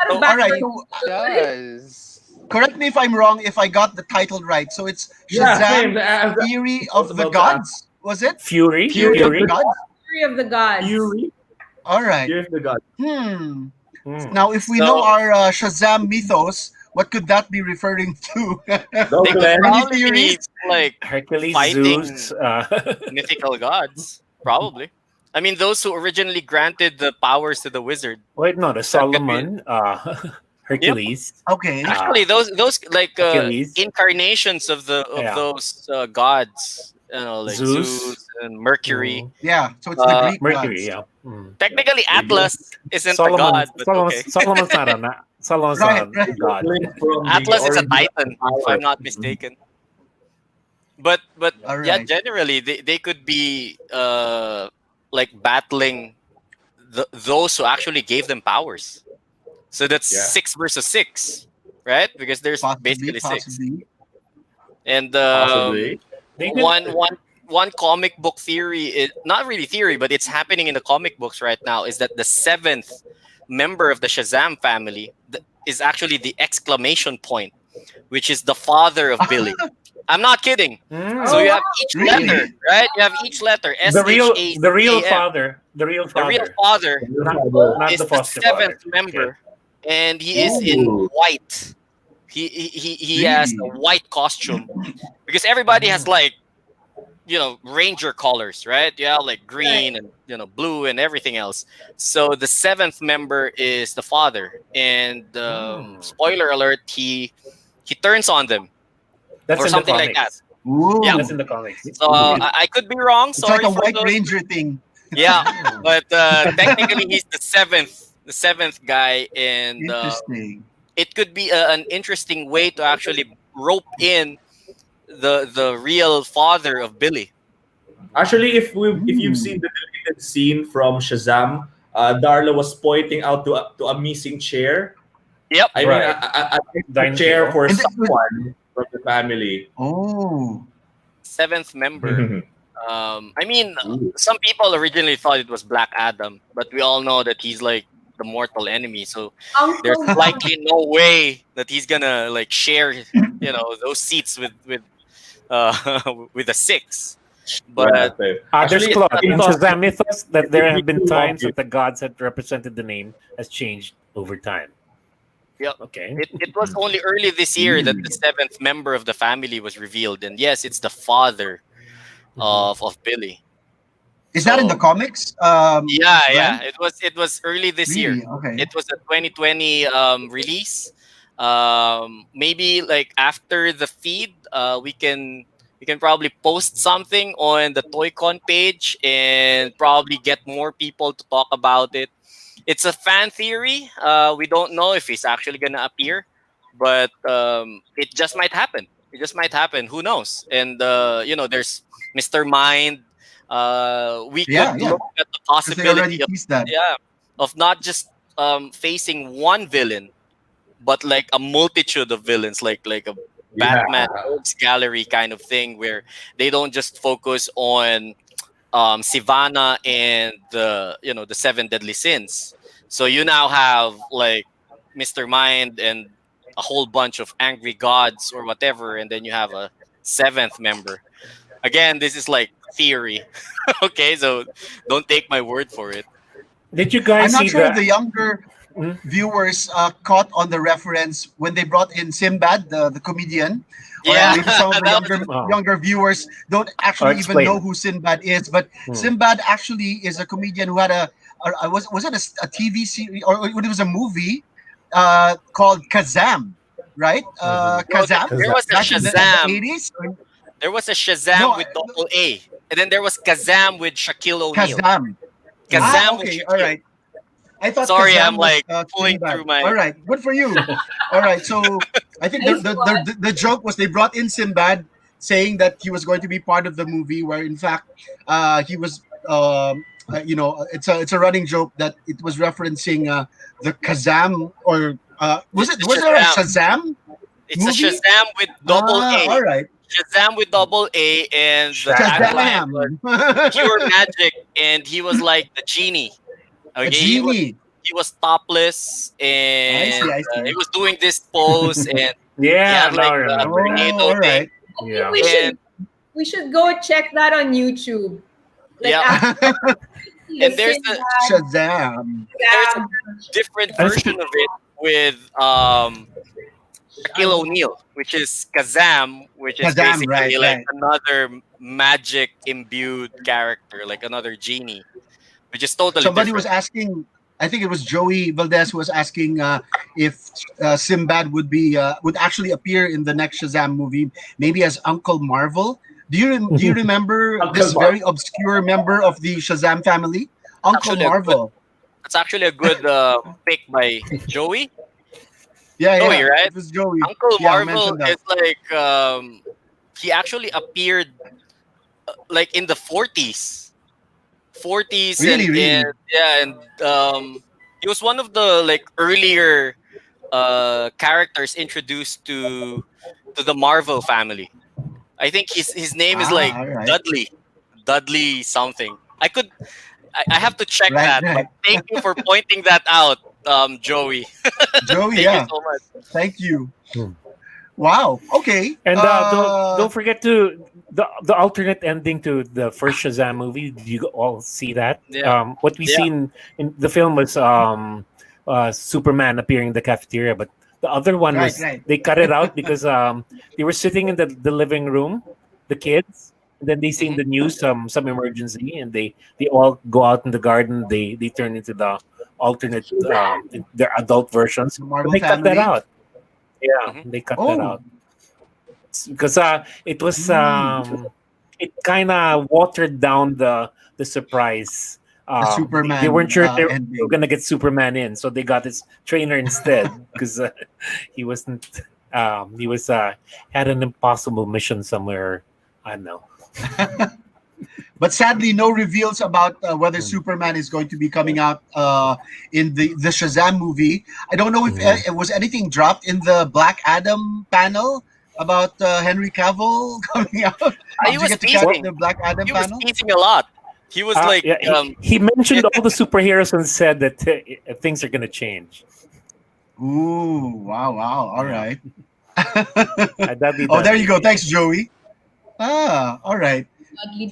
So, a All bad right. choice. So, Does. correct me if I'm wrong. If I got the title right, so it's Yeah, Shazam: same. Theory I was of the about to ask. Gods. Was it Fury. Fury of the Fury. Gods? Fury of the Gods. Fury. All right. Fury of the God. Hmm. Now, if we So- know our Shazam mythos, what could that be referring to? they No, could Glenn. probably be theories? like Hercules, Fighting- Zeus. mythical gods, probably. I mean, those who originally granted the powers to the wizard. Wait, no, the That could be- Solomon, Hercules. Okay. Actually, those like Achilles. incarnations of Yeah. those gods, like Zeus. Zeus and Mercury. Mm. Yeah. So it's the Greek Mercury, gods. yeah. Mm. Technically, Atlas isn't a Solomon, god, but okay. Solomon's not a Solomon's Right, not right. a god. From the Atlas is a origin titan, of if I'm power. not mistaken. But All yeah, right. generally they could be like battling those who actually gave them powers. So that's Yeah. 6 versus 6, right? Because there's Possibly. basically 6. Possibly. And Possibly. They could- one comic book theory is not really theory, but it's happening in the comic books right now, is that the 7th member of the Shazam family is actually the exclamation point, which is the father of Billy. I'm not kidding. Mm. So you have each Really? letter, right? You have each letter. the real SHACAM. father. The real The real father. father Not is the the foster 7th father. member, and he is in Ooh. white. He has a Really? white costume because everybody has like ranger colors, right? Yeah, like green and blue and everything else. So the 7th member is the father, and spoiler alert, he turns on them That's or in something the like comics. that. Ooh. Yeah. That's in the comics. So I could be wrong. It's Sorry like a for White those. Ranger thing. Yeah, but technically he's the seventh guy, and Interesting. it could be an interesting way to actually rope in the real father of Billy. Actually, if you've seen the deleted scene from Shazam, Darla was pointing out to a missing chair. Yep. I Right. mean, a Dining chair table. for And that was- someone from the family. Oh. 7th member. I mean, Ooh. some people originally thought it was Black Adam, but we all know that he's like the mortal enemy. So there's Uncle likely no way that he's gonna like share, those seats with with a 6. But Yeah. There's Actually, plot in I thought- Shazam mythos that there have been Too long, times that the gods that represented the name has changed over time. Yep. Okay. it was only early this year that the 7th member of the family was revealed, and yes, it's the father of Billy. Is that in So- the comics? Yeah. It was early this year. Really? Okay. It was a 2020 release. Maybe like after the feed, we can probably post something on the Toycon page and probably get more people to talk about it. It's a fan theory. We don't know if he's actually gonna appear, but it just might happen. It just might happen. Who knows? And there's Mr. Mind. We could Yeah, yeah. look at the Because they already possibility of teased that. of not just facing one villain, but like a multitude of villains, like a Yeah. Batman Rogues Gallery kind of thing, where they don't just focus on Sivana and the seven deadly sins. So you now have like Mr. Mind and a whole bunch of angry gods or whatever, and then you have a seventh member. Again, this is like theory. Okay, so don't take my word for it. Did you I'm guys not see sure if the? the younger Mhm. viewers caught on the reference when they brought in Simbad, the comedian, or Yeah, maybe some of the that was Oh, younger viewers don't I'll actually even know explain. who Sinbad is. But Hmm. Simbad actually is a comedian who had was it a TV series or it was a movie called Kazam, right? Mhm. no. Kazam There Because was a back in the Shazam. 80s. There was a No, Shazam with double A, and then there was Kazam with Shaquille O'Neal. Kazam. Mhm. Ah, Kazam with okay, all Shaquille. right. I thought Sorry, I'm Kazam was like pulling Sinbad. through my. All right, good for you. All right, so I think Nice one. the joke was they brought in Sinbad, saying that he was going to be part of the movie, where in fact he was. It's a running joke that it was referencing the Kazam or It's the was there a Shazam. Shazam It's a movie? Shazam with double Ah, A. all right, Shazam with double A, and the Shazam. tagline was Shazam, pure magic, and he was like the genie. a Okay, genie. he was topless, I and see, I he see. was doing this pose, and he Yeah, had now like I a remember that. Oh, tornado all thing, right. I think Yeah. we should go check that on YouTube. Like yeah. after the And Sinbad Shazam. there's a Gam. different And version of it with Shaquille O'Neal, which is Kazam, which is Kazam, right, basically like right. another magic imbued character, like another genie, which is totally Somebody was different. asking, I think it was Joey Valdez who was asking if Sinbad would actually appear in the next Shazam movie, maybe as Uncle Marvel. Do you remember Uncle this Mark. very obscure member of the Shazam family, Uncle Actually, a good. Marvel? It's actually a good pick by Joey. Yeah, Joey, yeah, right? it was Joey. Uncle Yeah, who Marvel mentioned that. is like he actually appeared like in the 40s Really, and really. yeah, and he was one of the like earlier characters introduced to the Marvel family. I think his name is like Ah, all right, Dudley something. I have to check right, that, but right. thank you for pointing that out, Joey. Joey, Thank you yeah. so much. Thank you. Hmm. Wow. Okay. And don't forget to the alternate ending to the first Shazam movie. Did you all see that? Yeah, What we yeah. see in the film was Superman appearing in the cafeteria, but the other one right, was right. they cut it out because they were sitting in the living room, the kids, and then they seen Hmm. the news, some emergency, and they all go out in the garden. They turn into the alternate their adult versions, The but Marvel they cut that family. out. Yeah, Hmm. they cut that Oh. out because it was Hmm. it kind of watered down the surprise. The They weren't Superman sure they were ending. gonna get Superman in, so they got his trainer instead because he wasn't. He was had an impossible mission somewhere. I don't know. But sadly, no reveals about whether Mm. Superman is going to be coming out in the Shazam movie. I don't know if Mhm. it was anything dropped in the Black Adam panel about Henry Cavill coming out. He Did you was get to catch Well, teasing. the Black Adam He was panel? teasing a lot. He was like, yeah, he mentioned all the superheroes and said that things are gonna change. Ooh, wow, wow. All Yeah, right. Dudley Oh, there you Dudley. go. Thanks, Joey. Ah, all right.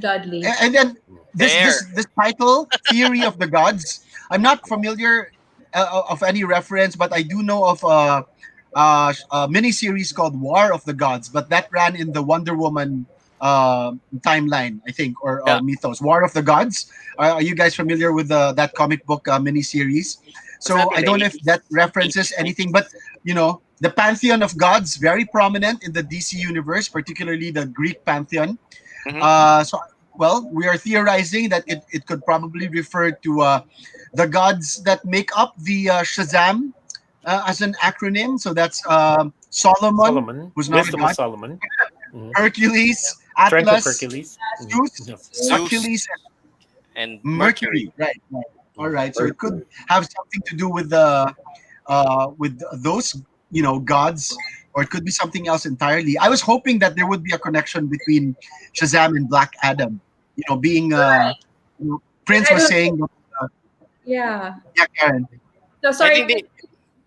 Dudley. And then there. this title, Theory of the Gods. I'm not familiar of any reference, but I do know of a mini series called War of the Gods, but that ran in the Wonder Woman timeline, I think, or Yeah. mythos. War of the Gods. Are you guys familiar with that comic book mini series? Was that So in I the don't know if 80s? that references 80s, anything, 90s? but the pantheon of gods very prominent in the DC universe, particularly the Greek pantheon. Hmm. So, we are theorizing that it could probably refer to the gods that make up the Shazam as an acronym. So that's Solomon, Solomon, who's not a Wisdom of god, Solomon, mhm. Hercules, Strength of Atlas, Hercules. Mhm. Zeus, Yeah. Zeus Achilles, and and Mercury. Mercury. Right, right. All Mhm. right. So it could have something to do with the with those gods, or it could be something else entirely. I was hoping that there would be a connection between Shazam and Black Adam. Being Right. But Prince I was don't. saying, Yeah. yeah, Karen. So I think sorry.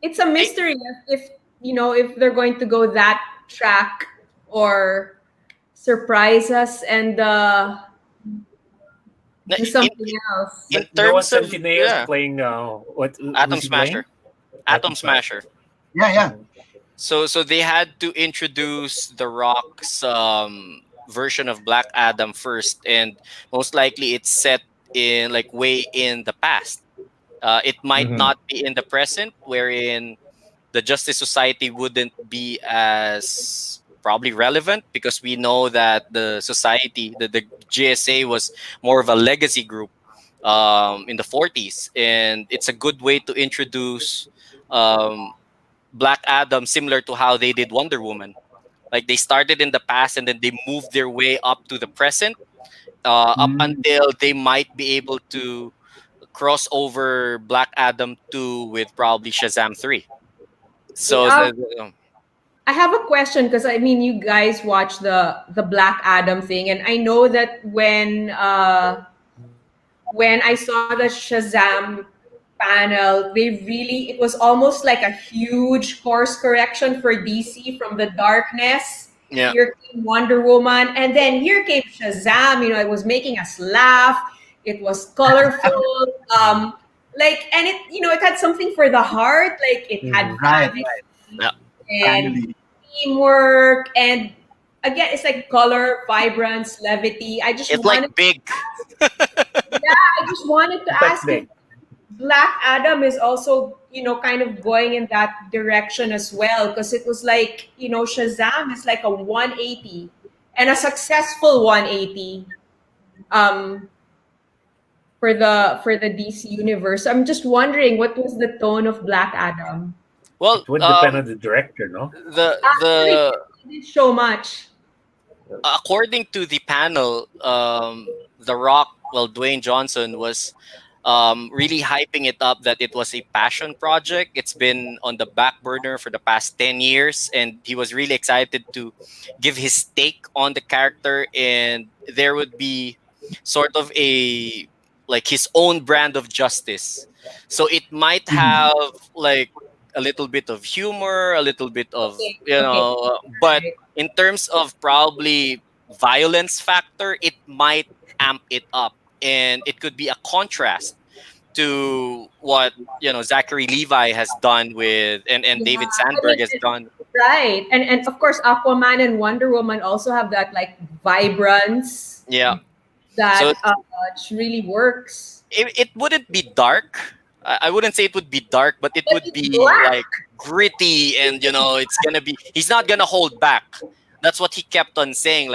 It's a they mystery if they're going to go that track or surprise us and do in something else. in But Noah terms of Centineo is yeah, playing. What? Atom Who's he playing? Smasher, Atom Atom Smasher. Smasher. Yeah, yeah. Mm. So they had to introduce the Rock's version of Black Adam first, and most likely it's set in like way in the past. It might Mhm. not be in the present, wherein the Justice Society wouldn't be as probably relevant because we know that the society, the GSA was more of a legacy group in the 40s, and it's a good way to introduce um, Black Adam, similar to how they did Wonder Woman. Like they started in the past and then they moved their way up to the present, up Mm. until they might be able to cross over Black Adam 2 with probably Shazam 3. Okay, So I have a question because I mean you guys watch the Black Adam thing, and I know that when I saw the Shazam panel, it was almost like a huge course correction for DC from the darkness. yeah, Here came Wonder Woman, and then here came Shazam. It was making us laugh. It was colorful. And it had something for the heart. Like it had Mhm. Right. family yeah. and Family. teamwork, and again, it's like color, vibrance, levity. It's like big. I just wanted to That's ask if big. Black Adam is also, kind of going in that direction as well. Because it was like, Shazam is like a 180 and a successful 180 um, for the DC universe. I'm just wondering what was the tone of Black Adam? Well, It would depend on the director, no? Actually, the it didn't show much. according to the panel, The Rock, well, Dwayne Johnson was really hyping it up that it was a passion project. It's been on the back burner for the past 10 years, and he was really excited to give his take on the character, and there would be sort of a like his own brand of justice. So it might Mhm. have like a little bit of humor, a little bit of, Okay, okay, but right. in terms of probably violence factor, it might amp it up, and it could be a contrast to what Zachary Levi has done with and Yeah, David I Sandberg mean, has done. right, and of course, Aquaman and Wonder Woman also have that like vibrance Yeah, so that really works. it wouldn't be dark. I wouldn't say it would be dark, but it But would it's be black. like gritty, and it's gonna be. He's not gonna hold back. That's what he kept on saying.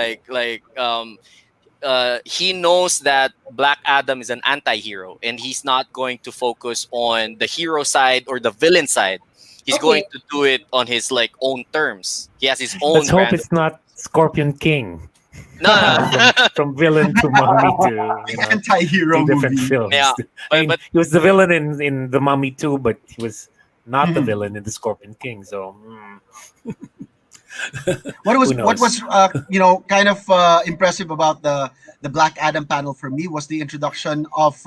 He knows that Black Adam is an anti-hero, and he's not going to focus on the hero side or the villain side. He's going Okay, to do it on his like own terms. He has his Let's own hope brand of. it's not Scorpion King. No, from no. from villain to mummy to The anti-hero two different movie. films. Yeah, I but mean, he was the villain in the Mummy too, but he was not the Mhm. villain in the Scorpion King. So What who was what knows? was kind of impressive about the Black Adam panel for me was the introduction of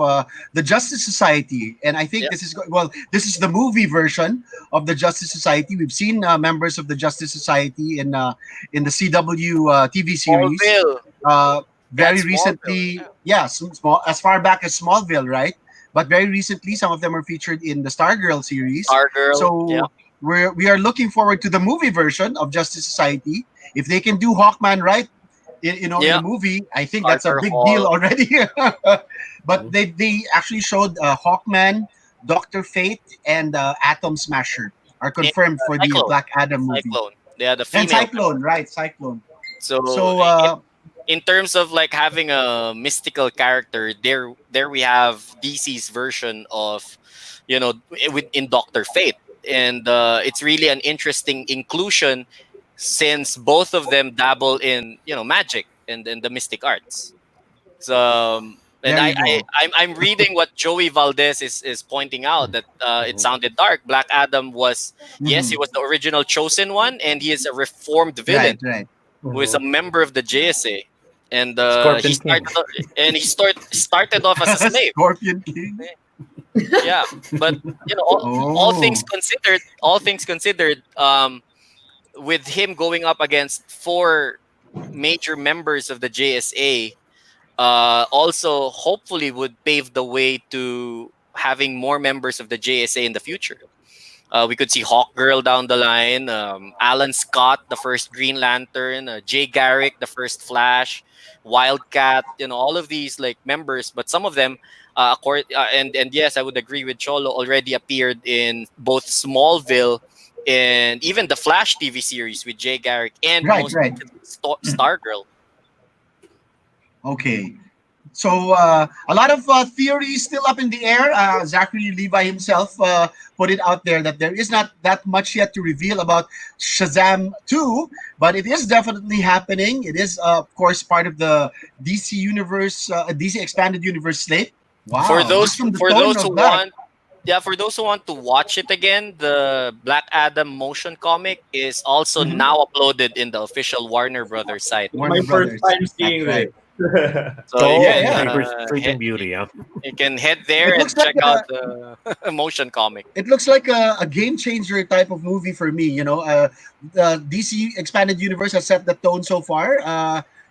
the Justice Society, and I think yeah, this is the movie version of the Justice Society. We've seen members of the Justice Society in the CW TV series. Smallville. Uh, very That's Smallville. recently, yeah, small as far back as Smallville, right? But very recently, some of them are featured in the Stargirl series. Stargirl. Yeah. So we are looking forward to the movie version of Justice Society. If they can do Hawkman right, in a Yeah. movie, I think that's a Carter big deal Hall. already. But Mhm. they actually showed Hawkman, Doctor Fate, and Atom Smasher are And confirmed for the Cyclone. Black Adam movie, Cyclone. Yeah, the and female Cyclone, right? Cyclone. So So in terms of like having a mystical character, there we have DC's version of, in Doctor Fate, and it's really an interesting inclusion since both of them dabble in magic and the mystic arts. So And There you go. I'm reading what Joey Valdez is pointing out that it sounded dark. Black Adam was, yes, he Hmm. was the original chosen one, and he is a reformed villain Right, right. who is a member of the JSA, and he Scorpion King. started started off as a slave. Scorpion King. Yeah, but Oh, all things considered, with him going up against four major members of the JSA, also hopefully would pave the way to having more members of the JSA in the future. We could see Hawkgirl down the line, Alan Scott, the first Green Lantern, Jay Garrick, the first Flash, Wildcat, all of these like members, but some of them, and yes, I would agree with Cholo, already appeared in both Smallville and even the Flash TV series with Jay Garrick, and right, most right. recently Stargirl. Okay. So a lot of theories still up in the air. Zachary Levi himself put it out there that there is not that much yet to reveal about Shazam 2, but it is definitely happening. It is, of course, part of the DC universe, DC expanded universe slate. For Wow, those just from the for tone those of who that. want Yeah, for those who want to watch it again, the Black Adam motion comic is also Mhm. now uploaded in the official Warner Brothers site. It's my Warner first Brothers. time That's seeing right. this. So Yeah, yeah. Sleeping Beauty. Yeah. you can head there It looks and like check out the motion comic. a game changer type of movie for me. The DC expanded universe has set the tone so far.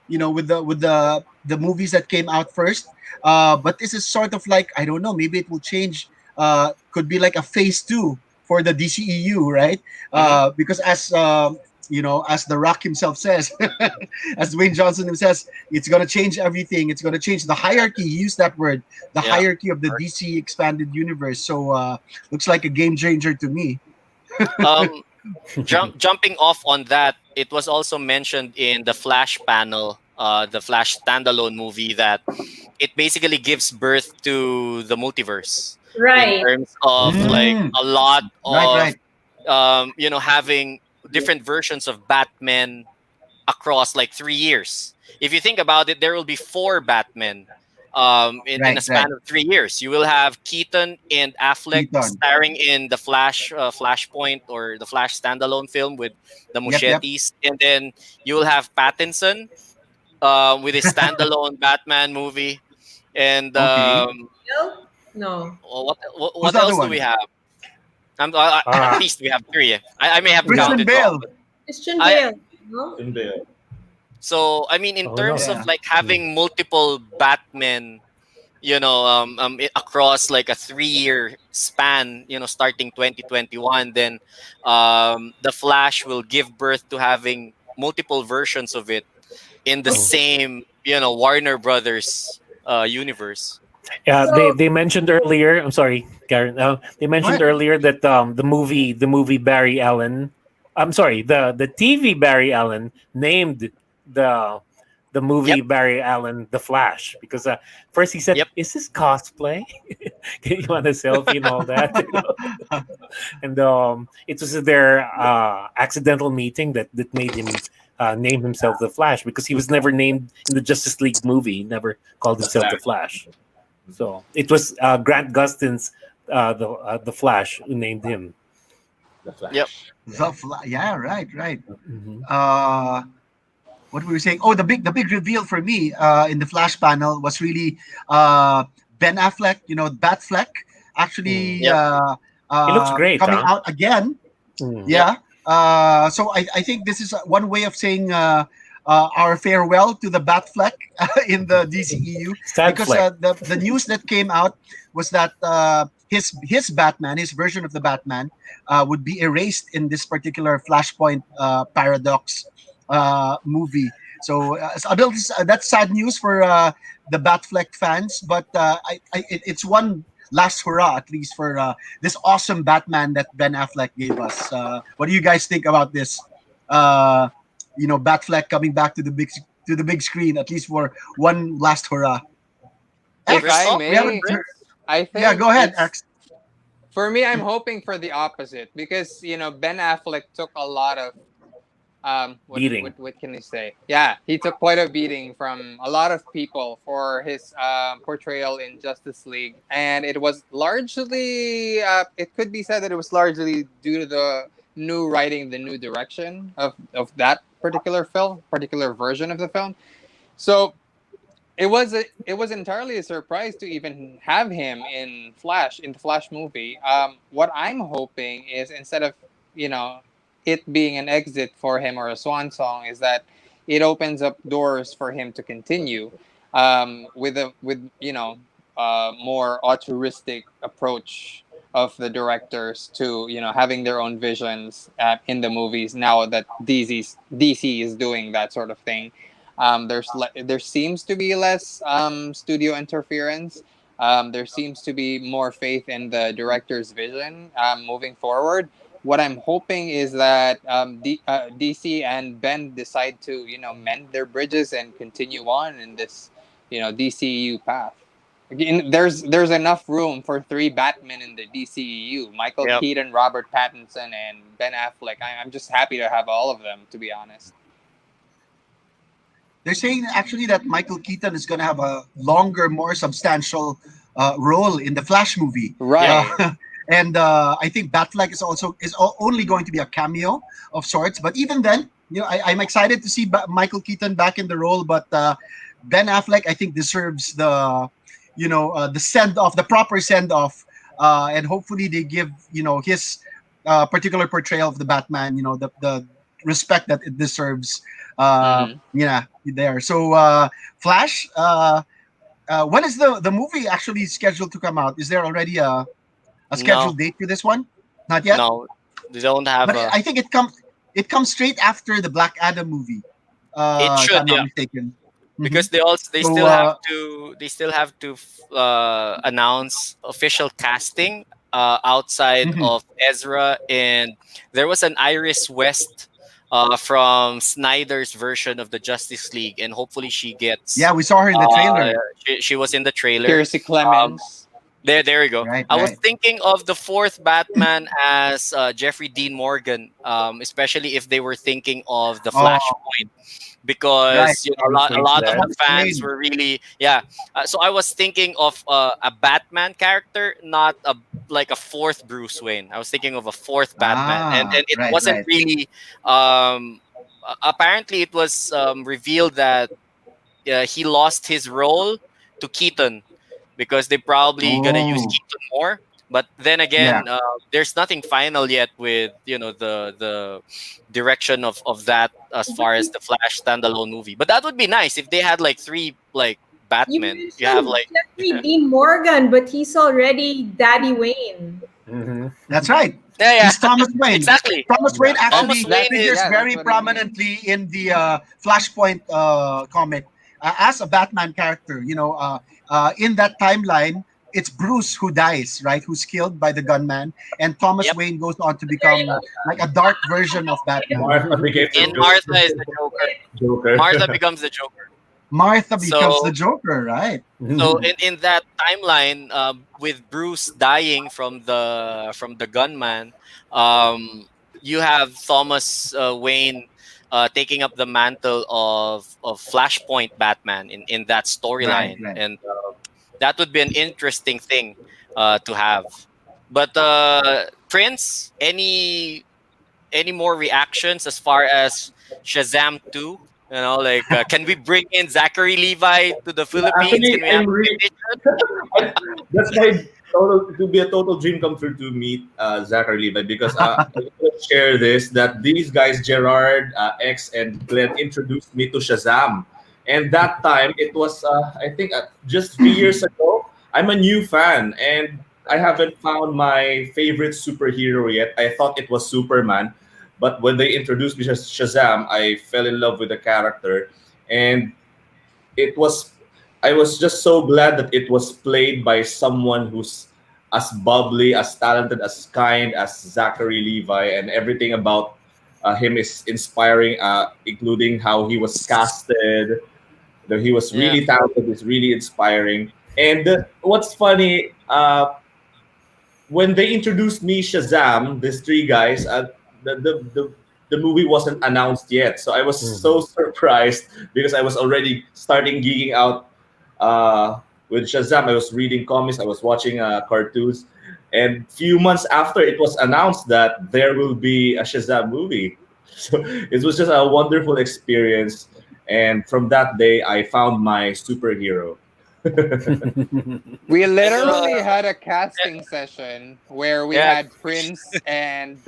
With the movies that came out first. But this is sort of like, I don't know. Maybe it will change. Could be like a phase two for the DCEU, right? Hmm. Because as The Rock himself says, as Dwayne Johnson himself says, it's gonna change everything. It's gonna change the hierarchy. He used that word, the Yeah. hierarchy of the DC expanded universe. So looks like a game changer to me. Um, jumping off on that, it was also mentioned in the Flash panel, the Flash standalone movie, that it basically gives birth to the multiverse in Right. terms of like Mm, a lot right, of right, having different versions of Batman across like 3 years. If you think about it, there will be four Batmen in a right, right. span of 3 years. You will have Keaton and Affleck Keaton. starring in the Flash, Flashpoint, or the Flash standalone film with the Yep, yep. machetes, and then you will have Pattinson with his standalone Batman movie. And Okay. Bill? No. Who's what the other else do we one? have? At Ah, least we have three. I may have Christian counted wrong, Bale. but Christian I Bale. No? In there. so I mean, in oh no. terms of Yeah. like having multiple Batmen, across like a 3 year span, starting 2021, then the Flash will give birth to having multiple versions of it in the Mm. same, Warner Brothers universe. Yeah, they So, they mentioned earlier. I'm sorry, Karen. They Go mentioned ahead. earlier that the movie Barry Allen. I'm sorry, the TV Barry Allen named the the Yep, movie Barry Allen the Flash because first he said, yep. "Is this cosplay? You want a selfie and all that?" And it was their accidental meeting that made him name himself the Flash because he was never named in the Justice League movie. He never called The himself Flash. the Flash. So it was Grant Gustin's the Flash who named him. The Yep. Flash. Yeah, right, right. Mhm. Uh, what we were saying? Oh, the big reveal for me in the Flash panel was really Ben Affleck. Batfleck actually Mm. Yep. He looks great, coming huh? out again. Mm. Yep. Yeah. So I think this is one way of saying our farewell to the Batfleck in the DCEU, Sad because fleck. the news that came out was that his Batman, his version of the Batman, would be erased in this particular Flashpoint paradox movie. So that's sad news for the Batfleck fans, but it's one last hurrah at least for this awesome Batman that Ben Affleck gave us. What do you guys think about this? Uh, Batfleck coming back to the big screen at least for one last hurrah. If X, I Christoph, we haven't. may, Prince? I Yeah, think go ahead, it's X. for me. I'm hoping for the opposite because Ben Affleck took a lot of Beating. What can I say? Yeah, he took quite a beating from a lot of people for his portrayal in Justice League, and it was largely it could be said that it was largely due to the new writing, the new direction of that particular film, particular version of the film. So it was entirely a surprise to even have him in the Flash movie. What I'm hoping is, instead of, you know, it being an exit for him or a swan song, is that it opens up doors for him to continue with more altruistic approach of the directors to, you know, having their own visions in the movies, now that DC is doing that sort of thing. There seems to be less studio interference. There seems to be more faith in the director's vision moving forward. What I'm hoping is that DC and Ben decide to, you know, mend their bridges and continue on in this, you know, DCEU path. Again, there's enough room for three Batmen in the DCEU: Michael Yep. Keaton, Robert Pattinson, and Ben Affleck. I'm just happy to have all of them, to be honest. They're saying actually that Michael Keaton is going to have a longer, more substantial role in the Flash movie. Yeah. Right. And I think Batfleck is only going to be a cameo of sorts. But even then, you know, I'm excited to see Michael Keaton back in the role. But Ben Affleck, I think, deserves the, you know, the send off, the proper send off, and hopefully they give, you know, his particular portrayal of the Batman, you know, the respect that it deserves. Mhm. Yeah, there. So Flash. When is the movie actually scheduled to come out? Is there already a No, scheduled date for this one? Not yet. no, they don't have But a. I think it comes straight after the Black Adam movie. It If should, I'm not yeah, mistaken. Hmm. because they So still have to announce official casting outside mhm. of Ezra, and there was an Iris West from Snyder's version of the Justice League, and hopefully she gets Yeah, we saw her in the uh, trailer. she was in the trailer. Kiersey Um, Clemens. there you go. Right, I was right. thinking of the fourth Batman as Jeffrey Dean Morgan, especially if they were thinking of the Oh, Flashpoint, right. because you know Bruce a Wayne's lot of dad. the Thomas fans Wayne. were really, yeah. So I was thinking of a Batman character, not a like a fourth Bruce Wayne. I was thinking of a fourth Batman, Ah, and it right, wasn't right. really. Apparently, it was revealed that he lost his role to Keaton because they probably gonna use Oh, Keaton more. But then yeah. again, there's nothing final yet with, you know, the direction of that as far as the Flash standalone movie. But that would be nice if they had like three like You Batman. You have mentioned like Jeffrey Dean Morgan, but he's already Daddy Wayne. Hmm. That's right. yeah, He's Thomas Wayne. exactly. Thomas Yeah. Wayne Thomas actually Wayne figures is That's very what I mean. prominently in the Flashpoint comic as a Batman character. You know, in that timeline, it's Bruce who dies, right? Who's killed by the gunman, and Thomas yep. Wayne goes on to Very become like a dark version of Batman. Martha became And the Martha is the Joker. Martha Joker. becomes the Joker. Martha becomes the So Joker, right? in that timeline, with Bruce dying from the gunman, you have Thomas Wayne taking up the mantle of Flashpoint Batman in that Right, storyline, right. and that would be an interesting thing to have. But Prince, any more reactions as far as Shazam 2? You know, like can we bring in Zachary Levi to the Philippines? Actually, Can we have I'm really competition? that's my total to be a total dream come true to meet Zachary Levi because I want to share this that these guys Gerard, X, and Glenn introduced me to Shazam, and that time it was I think just 3 years ago. I'm a new fan and I haven't found my favorite superhero yet. I thought it was Superman, but when they introduced me to Shazam, I fell in love with the character, and it was I was just so glad that it was played by someone who's as bubbly, as talented, as kind as Zachary Levi, and everything about him is inspiring, including how he was casted. That he was Yeah. really talented, is really inspiring. And what's funny, when they introduced me Shazam, these three guys, the the movie wasn't announced yet. So I was so surprised because I was already starting geeking out with Shazam. I was reading comics, I was watching cartoons, and few months after it was announced that there will be a Shazam movie. So it was just a wonderful experience, and from that day, I found my superhero. We And literally had a casting session where we yeah, had Prince and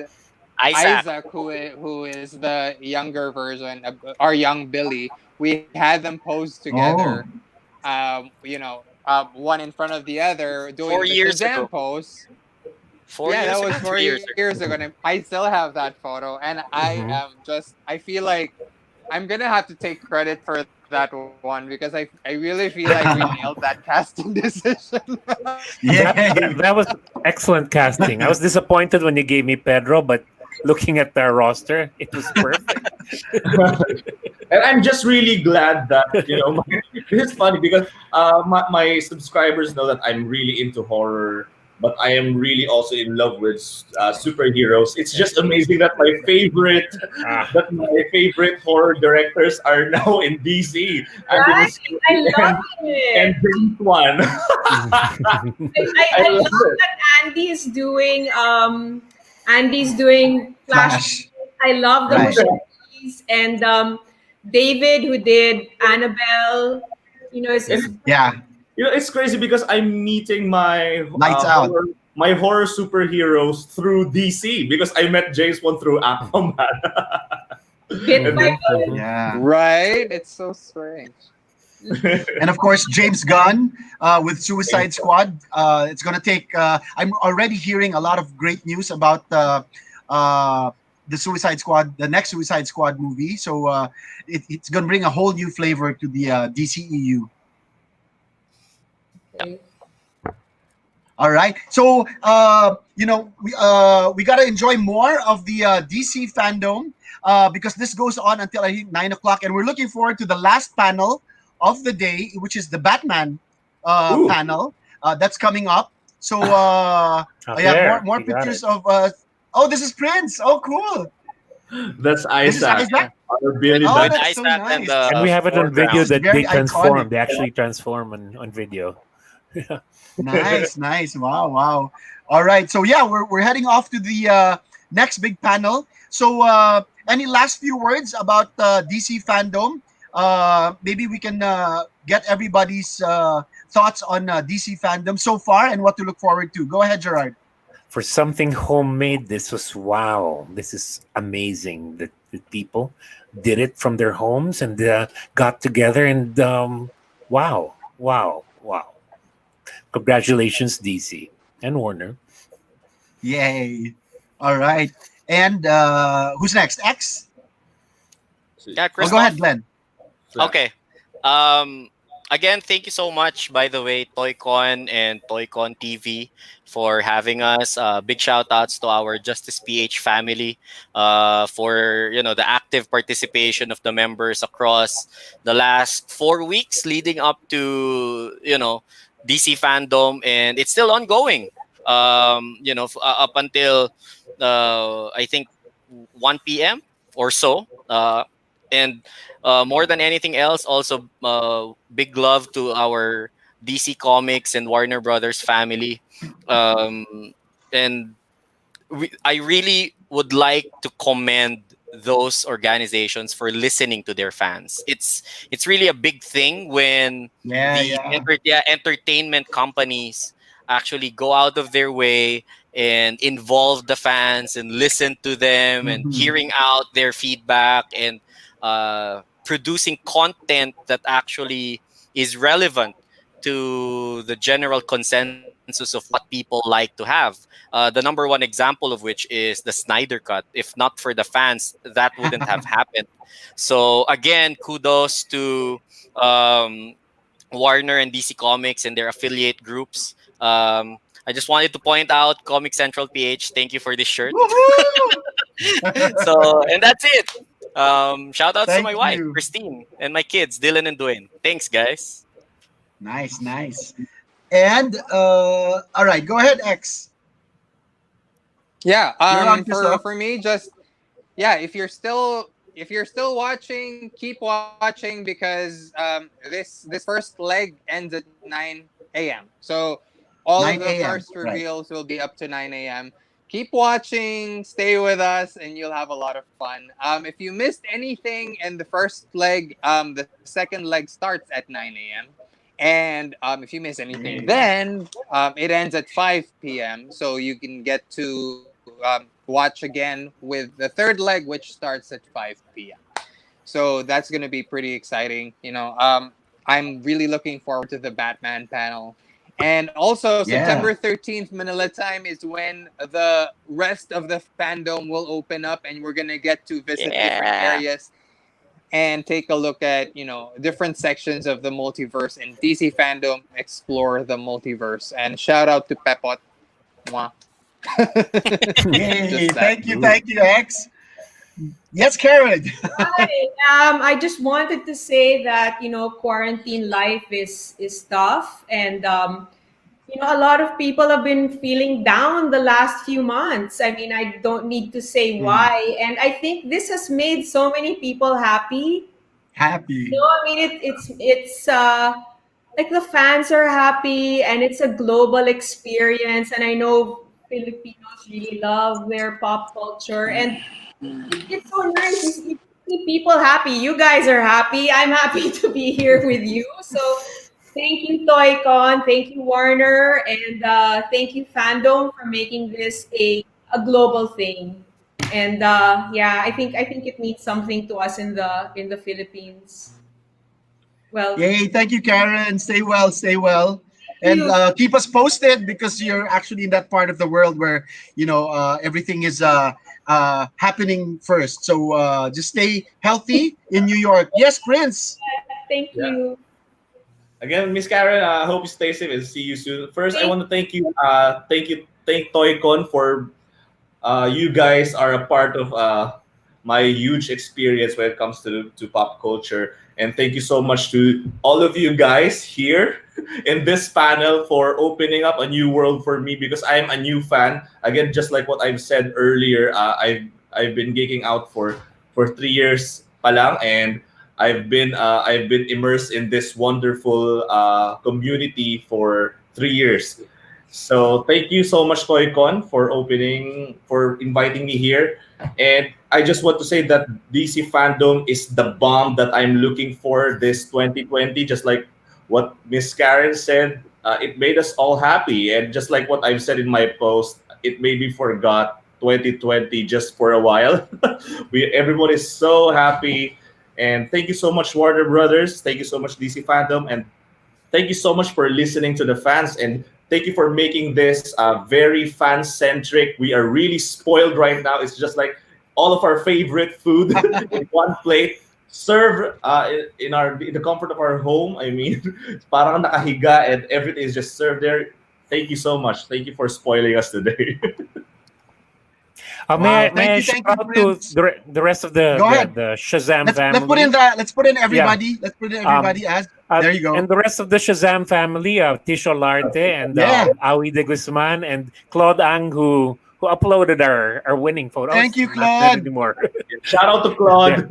Isaac. Isaac, who is the younger version, of our young Billy. We had them pose together, Oh. one in front of the other, doing Four the years Shazam ago. pose. Four Yeah, that years was ago, four 3 years years ago, and I still have that photo. And I feel like I'm gonna have to take credit for that one because I really feel like we nailed that casting decision. Yay. That was excellent casting. I was disappointed when you gave me Pedro, but looking at the roster, it was perfect. And I'm just really glad that it's funny because my subscribers know that I'm really into horror, but I am really also in love with superheroes. It's just amazing that Ah. my favorite horror directors are now in DC. Andy Right? Muschietti I love and it. James Wan. I I love love it. that Andy's doing Flash. Flash. I love the Right. Mushimis and David who did Annabelle. Is And Yeah. it's crazy because I'm meeting Lights out. my horror superheroes through DC because I met James Wan through Aquaman. bit And by then bit. Yeah. Right? It's so strange. And of course, James Gunn with Suicide Squad. It's going to take. I'm already hearing a lot of great news about the Suicide Squad, the next Suicide Squad movie. So it's going to bring a whole new flavor to the DCEU. All right. So we got to enjoy more of the DC fandom because this goes on until I think 9 o'clock, and we're looking forward to the last panel of the day, which is the Batman Ooh, panel that's coming up. So Out yeah, more there, more you got pictures it. of. Oh, this is Prince. Oh, cool. that's This is Isaac, Isaac. our with Billy Oh, with Bat. that's so Isaac and nice. the And we have it on This video foreground. is that they very iconic. transform. They actually transform on video. Nice, nice. Wow, wow. All right. So yeah, we're heading off to the next big panel. So any last few words about DC fandom? Maybe we can get everybody's thoughts on DC fandom so far and what to look forward to. Go ahead, Gerard. For something homemade, this was wow. This is amazing that people did it from their homes and got together and wow, wow, wow. Congratulations, DC and Warner. Yay. All right. And who's next? X? Yeah, Oh, go ahead, Christoph. Glenn. Okay. Um, Again, thank you so much, by the way, Toycon and Toycon TV for having us. Big shout outs to our Justice PH family for the active participation of the members across the last 4 weeks leading up to DC fandom, and it's still ongoing. Up until I think 1 p.m. or so. And more than anything else, also big love to our DC Comics and Warner Brothers family. Um, and I really would like to commend those organizations for listening to their fans. It's really a big thing when Yeah, the yeah. entertainment companies actually go out of their way and involve the fans and listen to them and Mhm. hearing out their feedback and producing content that actually is relevant to the general consensus of what people like to have. The number one example of which is the Snyder Cut. If not for the fans, that wouldn't have happened. So again, kudos to um, Warner and DC Comics and their affiliate groups. I just wanted to point out Comic Central PH. Thank you for this shirt. Woohoo! So, and that's it. Shout outs to Thank my wife, you. Christine, and my kids, Dylan and Dwayne. Thanks, guys. Nice, nice. And all right, go ahead, X. Yeah. You're on, For Christoph. me, just yeah, if you're still watching, keep watching because this first leg ends at 9 a.m. So all of 9 the a.m. first Right. reveals will be up to 9 a.m. Keep watching, stay with us, and you'll have a lot of fun. If you missed anything in the first leg, the second leg starts at 9 a.m. And if you miss anything, then it ends at 5 p.m. So you can get to watch again with the third leg, which starts at 5 p.m. So that's going to be pretty exciting. I'm really looking forward to the Batman panel. And also, Yeah. September 13th, Manila time is when the rest of the fandom will open up, and we're going to get to visit different Yeah. areas and take a look at, different sections of the multiverse and DC fandom explore the multiverse. And shout out to Pepot. Mwah. Yay. Just that. Thank you, X. Yes, Karen. Hi. I just wanted to say that quarantine life is tough, and a lot of people have been feeling down the last few months. I mean, I don't need to say Mm, why, and I think this has made so many people happy. happy. I mean, it's like the fans are happy, and it's a global experience, and I know Filipinos really love their pop culture, and it's so nice. You see people happy. You guys are happy. I'm happy to be here with you. So thank you, Toycon. Thank you, Warner, and thank you, Fandom, for making this a global thing. And yeah, I think it means something to us in the Philippines. Well, Yay. Thank you, Karen. Stay well. Stay well. thank And you. keep us posted because you're actually in that part of the world where everything is happening first. So just stay healthy in New York. Yes, Prince. Thank Yeah. you. Again, Miss Karen, I hope you stay safe and see you soon. First, I Thank want to thank Toycon for you guys are a part of my huge experience when it comes to pop culture. And thank you so much to all of you guys here in this panel for opening up a new world for me because I'm a new fan. Again, just like what I've said earlier, I've been geeking out for 3 years palang, and I've been immersed in this wonderful community for 3 years. So thank you so much, Toycon, for inviting me here. And I just want to say that DC fandom is the bomb that I'm looking for this 2020. Just like what Miss Karen said, it made us all happy. And just like what I've said in my post, it made me forgot 2020 just for a while. Everyone is so happy. And thank you so much, Warner Brothers. Thank you so much, DC fandom. And thank you so much for listening to the fans, and thank you for making this very fan centric. We are really spoiled right now. It's just like all of our favorite food in one plate served in the comfort of our home. I mean, parang nakahiga and everything is just served there. Thank you so much. Thank you for spoiling us today. May I Wow. may I shout Thank you, out to Prince. the rest of Go ahead. the Shazam Let's put in family? that. Let's put in Yeah. everybody. Let's put in Um, everybody as there you and go. the rest of the Shazam family, Tisho Larte and Yeah. Awi de Guzman and Claude Ang, who uploaded our winning Thank photos. you, Not there Claude. anymore. Shout out to There. Claude.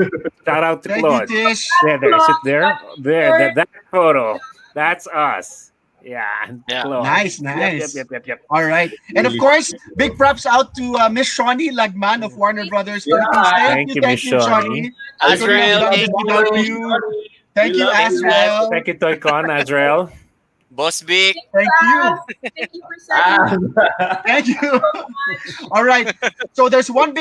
Shout out to Thank you, Claude. Tish. There. Is it there? There. Lord. That photo. That's us. Yeah. And Yeah. Claude. Nice, Yep. nice. Yep. All right. And of Really. course, big props out to Miss Shawnee Lagman of Warner Brothers Philippines. Yeah. Thank you, Miss Shawnee. Shawnee. I Couldn't have Azrael, done thank this you. without you. you. We Thank you, love Thanks, you. guys. Azrael. Thank you, Toycon, Azrael. Boss Vic. Thank you, Thank you. Thank you for setting up Thank you. All right. So there's one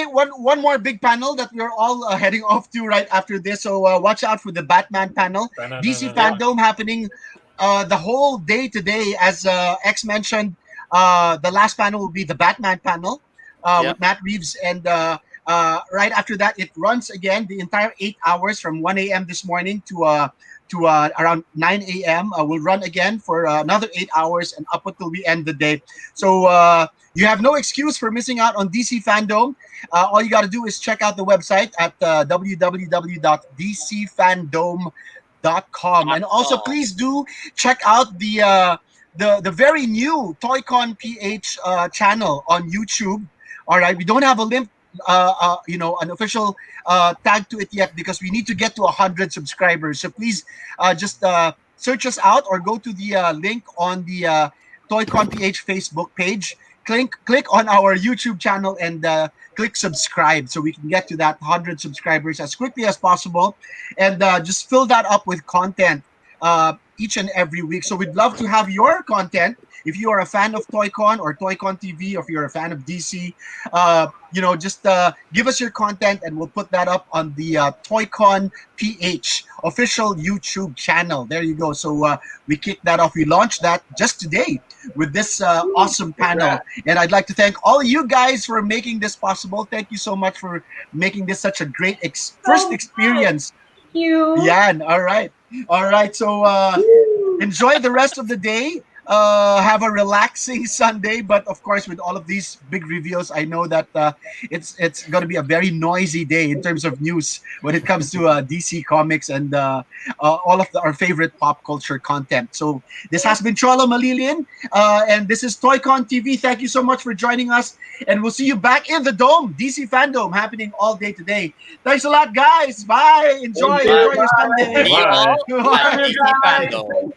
more big panel that we're all heading off to right after this. So watch out for the Batman panel. DC Yep. Fandome happening the whole day today. As X mentioned, the last panel will be the Batman panel with Yep. Matt Reeves, and right after that, it runs again the entire 8 hours from 1 a.m. this morning to around 9 a.m. We'll run again for another 8 hours and up until we end the day. So you have no excuse for missing out on DC Fandom. All you got to do is check out the website at www.dcfandom.com. And also, Oh, please do check out the very new Toycon PH channel on YouTube. All right, we don't have a an official tag to it yet because we need to get to 100 subscribers. So please just search us out or go to the link on the Toycon PH Facebook page. Click on our YouTube channel and click subscribe so we can get to that 100 subscribers as quickly as possible, and just fill that up with content each and every week. So we'd love to have your content. If you are a fan of Toycon or Toycon TV, or if you're a fan of DC, just give us your content and we'll put that up on the Toycon PH official YouTube channel. There you go. So we kicked that off. We launched that just today with this awesome panel. And I'd like to thank all of you guys for making this possible. Thank you so much for making this such a great first experience. Thank you. Yan, all right. All right. So enjoy the rest of the day. Have a relaxing Sunday, but of course, with all of these big reveals, I know that it's going to be a very noisy day in terms of news when it comes to DC Comics and all of our favorite pop culture content. So this has been Cholo Malilin, and this is Toycon TV. Thank you so much for joining us, and we'll see you back in the Dome, DC Fandome, happening all day today. Thanks a lot, guys. Bye. Enjoy your Sunday. See you all at DC Fandome.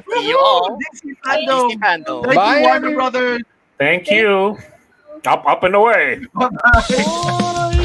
See you all DC at DC Fandome. Fandome. Thank Bye, you, Warner everyone. Brothers. Thank you. Up and away. Bye.